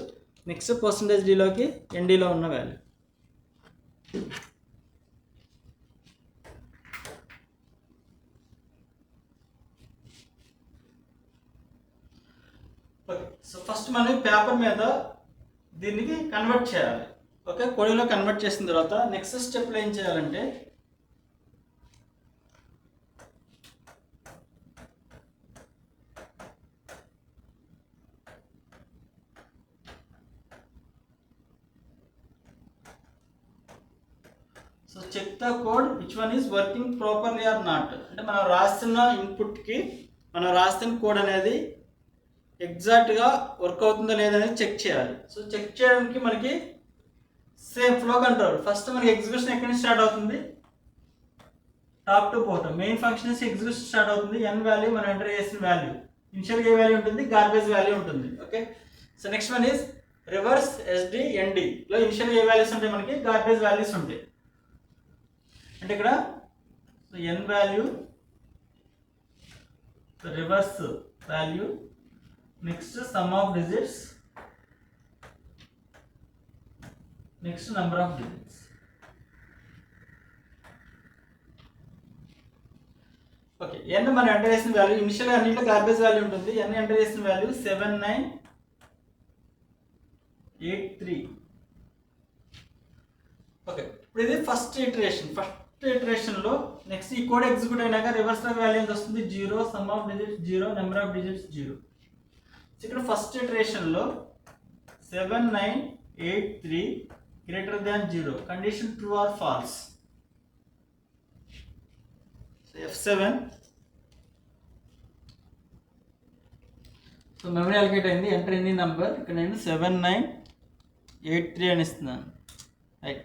నెక్స్ట్ %dలోకి NDలో ఉన్న value. Okay, so first మనం paper మీద దీనికి కన్వర్ట్ చేయాలి. ఓకే, కోడింగ్లో కన్వర్ట్ చేసిన తర్వాత నెక్స్ట్ స్టెప్లో ఏం చేయాలంటే so check the code which one is working properly or not. అంటే మనం రాస్తున్న ఇన్పుట్కి మనం రాస్తున్న కోడ్ అనేది ఎగ్జాక్ట్గా వర్క్ అవుతుందో లేదనేది చెక్ చేయాలి. సో చెక్ చేయడానికి మనకి సేమ్ ఫ్లో కంట్రోల్. ఫస్ట్ మనకి ఎగ్జిక్యూషన్ ఎక్కడి నుంచి స్టార్ట్ అవుతుంది, top to bottom main function నుంచి ఎగ్జిక్యూషన్ స్టార్ట్ అవుతుంది. ఎన్ వాల్యూ మనం ఎంటర్ చేసిన వాల్యూ, ఇనిషియల్గా ఏ వాల్యూ ఉంటుంది, గార్బేజ్ వాల్యూ ఉంటుంది. Okay, so next one is reverse SD ND లో ఇనిషియల్గా ఏ వాల్యూస్ ఉంటాయి, మనకి గార్బేజ్ వాల్యూస్ ఉంటాయి. అంటే ఇక్కడ n value, reverse value, next sum of digits, next number of digits. Okay, n మనం ఎంటర్ చేసిన వాల్యూ ఇనిషియల్గా అన్నింటిలో గార్బేజ్ వాల్యూ ఉంటుంది. n ఎంటర్ చేసిన వాల్యూ 7983. ఓకే, ఇప్పుడు ఇది ఫస్ట్ ఇటరేషన్. ఫస్ట్ ఇటరేషన్లో నెక్స్ట్ ఈ కోడ్ ఎగ్జిక్యూట్ అయినాక రివర్స్ వాల్యూ ఎంత వస్తుంది, 0, sum of digits 0, number of digits 0. ఇక్కడ ఫస్ట్ ఇటరేషన్లో 7983 greater than 0, condition true or false. F7. So memory allocate అయింది, ఎంటర్ ఎనీ నంబర్. ఇక్కడ నేను 7983 83 అని ఇస్తున్నాను. రైట్.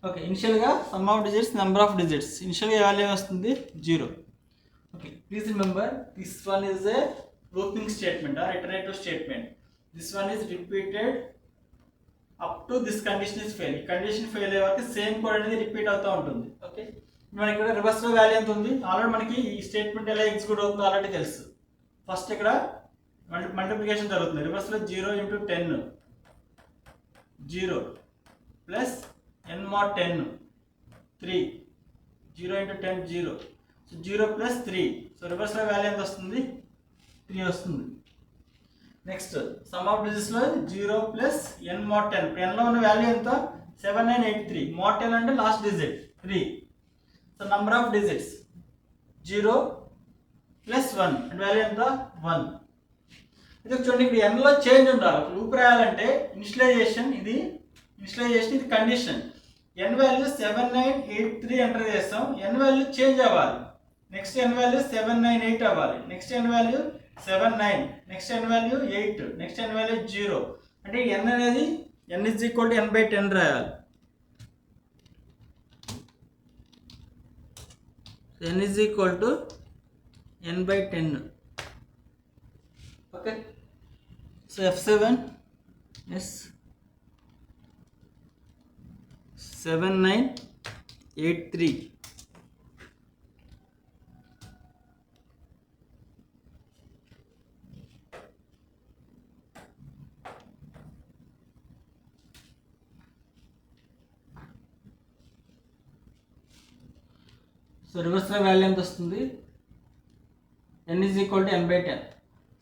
ఓకే, ఇనిషియల్గా sum of digits, number of digits. ఇనిషియల్గా వాల్యూ వస్తుంది 0. Okay, please remember this one is a looping statement or iterative statement. This one is repeated up to this condition is fail. ఈ condition fail అయ్యే వరకు same code అనేది repeat అవుతూ ఉంటుంది. Okay, మనకి ఇక్కడ రివర్స్లో వాల్యూ ఎంత ఉంది, ఆల్రెడీ మనకి ఈ స్టేట్మెంట్ ఎలా ఎగ్జిక్యూట్ అవుతుందో ఆల్రెడీ తెలుసు. ఫస్ట్ ఇక్కడ మల్టిప్లికేషన్ జరుగుతుంది. రివర్స్లో 0 × 10 0 plus n mod 10 3, 0 × 10 0, so 0 plus 3, so రివర్స్లో వాల్యూ ఎంత వస్తుంది, 3 వస్తుంది. నెక్స్ట్ సమ్ ఆఫ్ డిజిట్స్లో 0 ప్లస్ n mod 10. ఇప్పుడు n లో ఉన్న వాల్యూ ఎంత, 7983. mod 10 అంటే last digit 3. So number of digits 0 plus 1 అంటే వాల్యూ ఎంత, 1. ఇది చూడండి, ఇక్కడ n లో చేంజ్ ఉండాలి. లూప్ రాయాలంటే ఇనిషియలైజేషన్ ఇది కండిషన్. n వాల్యూ 7983 ఎంటర్ చేస్తాం. n వాల్యూ చేంజ్ అవ్వాలి. నెక్స్ట్ n వాల్యూ 798 అవ్వాలి. Next n value 79, next n value 8, next n value 0. అంటే n అనేది n = n/10 రాయాలి. n = n/10. Okay, so F7 is 7983. So రివర్స్లో value ఎంత వస్తుంది, n = n/10.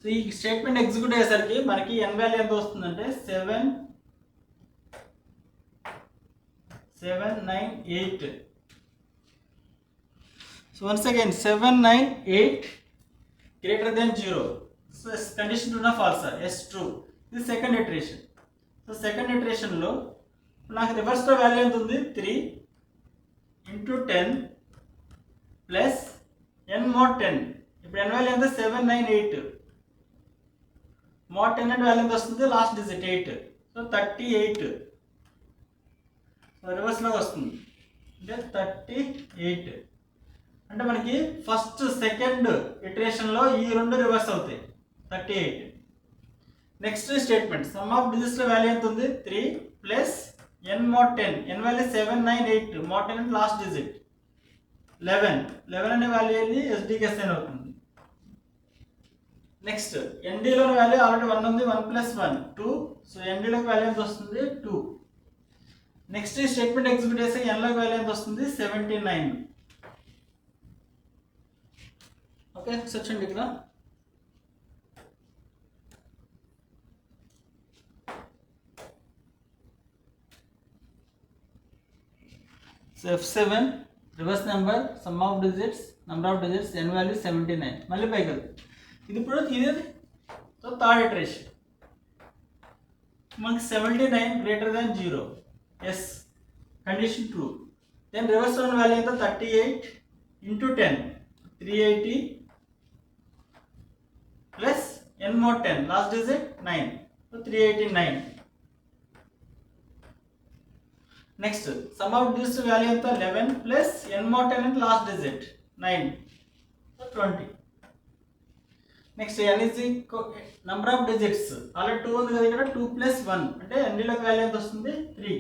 సో ఈ స్టేట్మెంట్ ఎగ్జిక్యూట్ అయ్యేసరికి మనకి n వాల్యూ ఎంత వస్తుందంటే 798. So once again 798 greater than 0. So condition true నా ఫాల్సా, ఎస్ ట్రూ. ఇది సెకండ్ ఇటరేషన్. సో సెకండ్ ఇటరేషన్లో నాకు రివర్స్లో వాల్యూ ఎంత ఉంది, 3 × 10 ప్లస్ n mod 10. ఇప్పుడు n వాల్యూ ఎంత, 798. mod 10 అంటే వాల్యూ ఎంత వస్తుంది, లాస్ట్ డిజిట్ 8, సో 38. సో రివర్స్లో వస్తుంది అంటే 38. అంటే మనకి ఫస్ట్ సెకండ్ ఇటరేషన్లో ఈ రెండు రివర్స్ అవుతాయి, 38. నెక్స్ట్ స్టేట్మెంట్ సమ్ ఆఫ్ డిజిట్స్లో వాల్యూ ఎంత ఉంది, 3 plus n mod 10. n value 798, mod 10 అంటే లాస్ట్ డిజిట్ 11 అనే వాల్యూ వెళ్ళి ఎస్డీకి అసైన్ అవుతుంది. నెక్స్ట్ ఎన్డీలో వాల్యూ ఆల్రెడీ 1 ఉంది, 1 + 1 2, సో ఎన్డీలోకి వాల్యూ ఎంత వస్తుంది, 2. నెక్స్ట్ ఈ స్టేట్మెంట్ ఎగ్జిక్యూట్ చేస్తే ఎన్లోకి వాల్యూ ఎంత వస్తుంది, 79. ఓకే, సో చూడండి ఇక్కడ so F7 reverse number, sum of digits, number of digits, n value 79. మళ్ళీ పైకి వెళ్తుంది. ఇది ఇప్పుడు ఇది సో థర్డ్ ఇటరేషన్. మనకి 79 greater than 0, yes condition true. Then reverse ఉన్న వాల్యూ ఎంత, 38 × 10, 380 plus n mod 10, last digit 9, so 389. Next sum of digits value ఎంత, 11 ప్లస్ n mod 10 అంటే last digit 9, so 20. Next n number of digits already 2 ఉంది కదా, ఇక్కడ 2 + 1 అంటే ఎన్డీలోకి value ఎంత వస్తుంది, 3.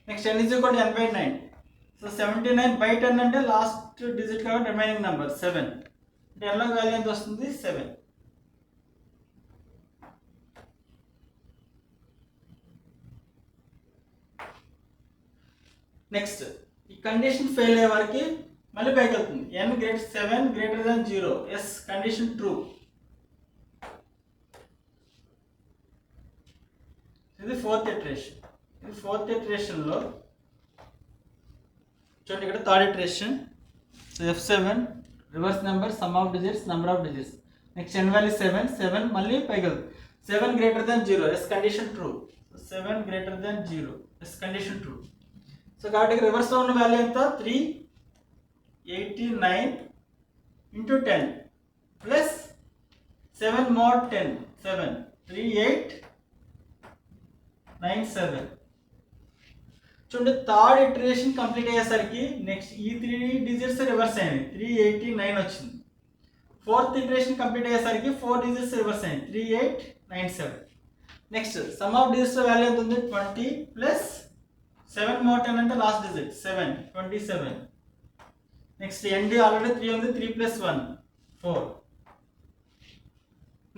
Next n = n/9. సో 79/10 అంటే లాస్ట్ డిజిట్ కాబట్టి రిమైనింగ్ నెంబర్ 7 అంటే ఎన్లోకి వాల్యూ ఎంత వస్తుంది, 7. నెక్స్ట్ ఈ కండిషన్ ఫెయిల్ అయ్యే వరకు మళ్ళీ పైకి వెళ్తుంది. n 7 greater than 0, yes condition true. ఇది ఫోర్త్ ఇటరేషన్. ఇది ఫోర్త్ ఇటరేషన్లో చూడండి, ఇక్కడ third iteration. So F7 reverse number, sum of digits, number of digits. Next n value 7 మళ్ళీ పైకి వెళ్తుంది. 7 greater than 0, yes condition true. 7 greater than 0, yes condition true. So కాబట్టి రివర్స్లో ఉన్న వాల్యూ ఎంత, 389 × 10 ప్లస్ 7 mod 10, 7 38 97. చూడండి థర్డ్ ఇటరేషన్ కంప్లీట్ అయ్యేసరికి next ఈ 3 డిజిట్స్ రివర్స్ అయింది, 389 వచ్చింది. ఫోర్త్ ఇటరేషన్ కంప్లీట్ అయ్యేసరికి 4 డిజిట్స్ రివర్స్ అయింది, 3897. Next sum of digits value ఎంత ఉంది, 20 ప్లస్ 7 మోర్ 10 అంటే last digit 7, 27. Next ND already 3 ఉంది, 3 plus 1 4.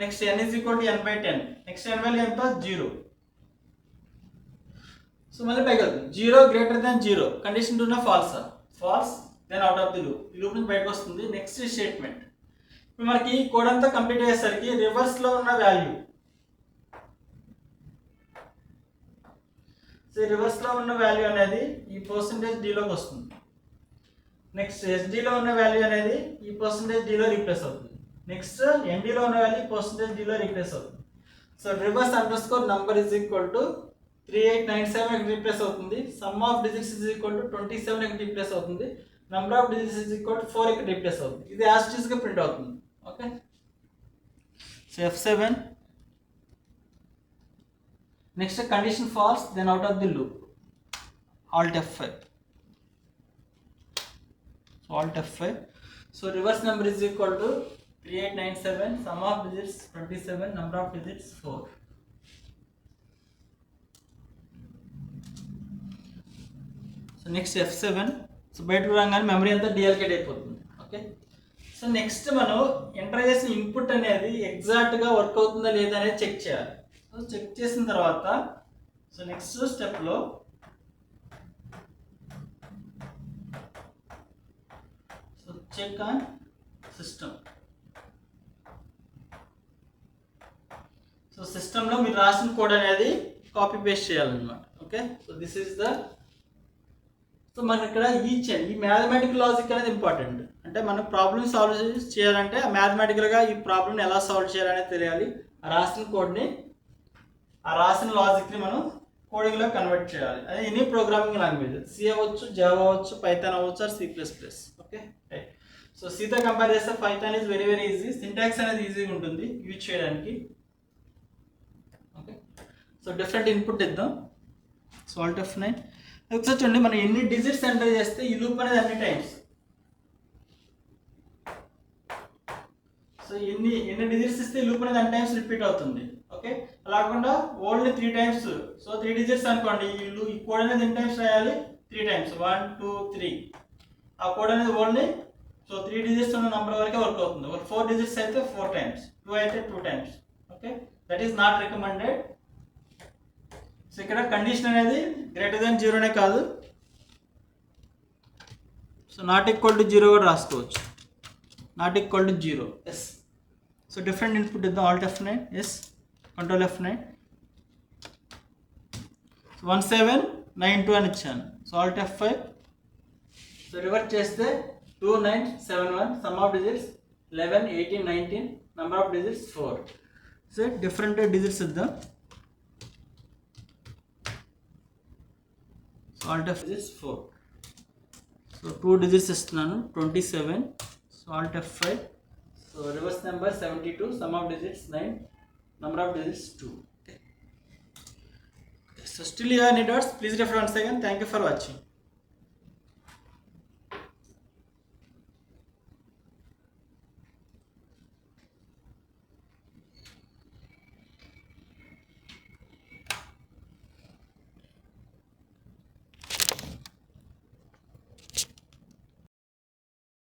Next n is equal to n by 10. Next n value ఎంత, 0. సో మళ్ళీ పైకి వెళ్తుంది, 0 గ్రేటర్ దాన్ 0 కండిషన్ ట్రూ నా ఫాల్సా, false, then out of the loop, ఈ లూప్ నుంచి బయటకు వస్తుంది. నెక్స్ట్ స్టేట్మెంట్, ఇప్పుడు మనకి కోడ్ అంతా కంప్లీట్ అయ్యేసరికి రివర్స్లో ఉన్న వాల్యూ, సో రివర్స్లో ఉన్న వాల్యూ అనేది ఈ పర్సంటేజ్ డీలోకి వస్తుంది. నెక్స్ట్ ఎస్డీలో ఉన్న వాల్యూ అనేది ఈ పర్సంటేజ్ డీలో రీప్లేస్ అవుతుంది. నెక్స్ట్ ఎన్డీలో ఉన్న వాల్యూ పర్సంటేజ్ డీలో రీప్లేస్ అవుతుంది. So reverse underscore number is equal to 3897 replace అవుతుంది. Sum of digits is equal to 27 replace అవుతుంది. Number of digits is equal to 4 replace అవుతుంది. ఇది యాస్టీస్గా ప్రింట్ అవుతుంది. Okay, so F7. Next condition false, then out of the loop, Alt F5. So Alt F5. So reverse number is equal to 3897, sum of digits 27, number of digits 4. So next F7. So బయటకు రాగానే memory అంతా డియాలికేట్ అయిపోతుంది. Okay, so next మనం enter చేసిన input అనేది ఎగ్జాక్ట్గా work అవుతుందా లేదా అనేది చెక్ చేయాలి. సో చెక్ చేసిన తర్వాత సో నెక్స్ట్ స్టెప్లో so check on system. So సిస్టంలో మీరు రాసిన కోడ్ అనేది కాపీ పేస్ట్ చేయాలన్నమాట. Okay, so this is the, so మనకి ఇక్కడ ఈ మ్యాథమెటికల్ లాజిక్ అనేది ఇంపార్టెంట్. అంటే మనం ప్రాబ్లమ్ సాల్వ్ చేయాలంటే ఆ మ్యాథమెటికల్గా ఈ ప్రాబ్లమ్ని ఎలా సాల్వ్ చేయాలనేది తెలియాలి. ఆ రాసిన కోడ్ని, ఆ రాసిన లాజిక్ని మనం కోడింగ్లో కన్వర్ట్ చేయాలి. అదే ఎనీ ప్రోగ్రామింగ్ లాంగ్వేజ్, సి అవ్వచ్చు, జావా అవ్వచ్చు, పైథాన్ అవ్వచ్చు, or C++. Okay right. So సీతో కంపేర్ చేస్తే Python is very very easy, syntax అనేది ఈజీగా ఉంటుంది యూజ్ చేయడానికి. ఓకే, సో డిఫరెంట్ ఇన్పుట్ ఇద్దాం. So Alt F9. ఒకసారి చూడండి, మనం ఎన్ని డిజిట్స్ ఎంటర్ చేస్తే ఈ లూప్ అనేది అన్ని టైమ్స్, సో ఎన్ని డిజిట్స్ ఇస్తే ఈ లూప్ అనేది అన్ని టైమ్స్ రిపీట్ అవుతుంది. ఓకే, అలా కాకుండా ఓన్లీ 3 టైమ్స్. సో 3 డిజిట్స్ అనుకోండి, ఈ కోడ్ అనేది ఎన్ని టైమ్స్ రాయాలి, 3 టైమ్స్, 1 2 3. ఆ కోడ్ అనేది ఓన్లీ సో 3 డిజిట్స్ ఉన్న నెంబర్ వరకే వర్క్ అవుతుంది. ఒక 4 డిజిట్స్ అయితే 4 టైమ్స్, 2 అయితే 2 times. Okay, that is not recommended. So ఇక్కడ కండిషన్ అనేది గ్రేటర్ దాన్ 0నే కాదు, సో నాట్ ఈక్వల్ టు 0 కూడా రాసుకోవచ్చు, not equal to 0. Yes, so different input ఇద్దాం. Alt F9. Yes, control F9. So 1792 అని ఇచ్చాను. So Alt F5. So revert చేస్తే 2971, sum of digits 11 18 19, number of digits 4. So different digits ఇద్దాం. So Alt F digits 4. So 2 digits ఇస్తున్నాను, 27. So Alt F5. So reverse number 72, sum of digits 9, number of digits 2. Okay. So still you have any doubts, please refer once again. Thank you for watching.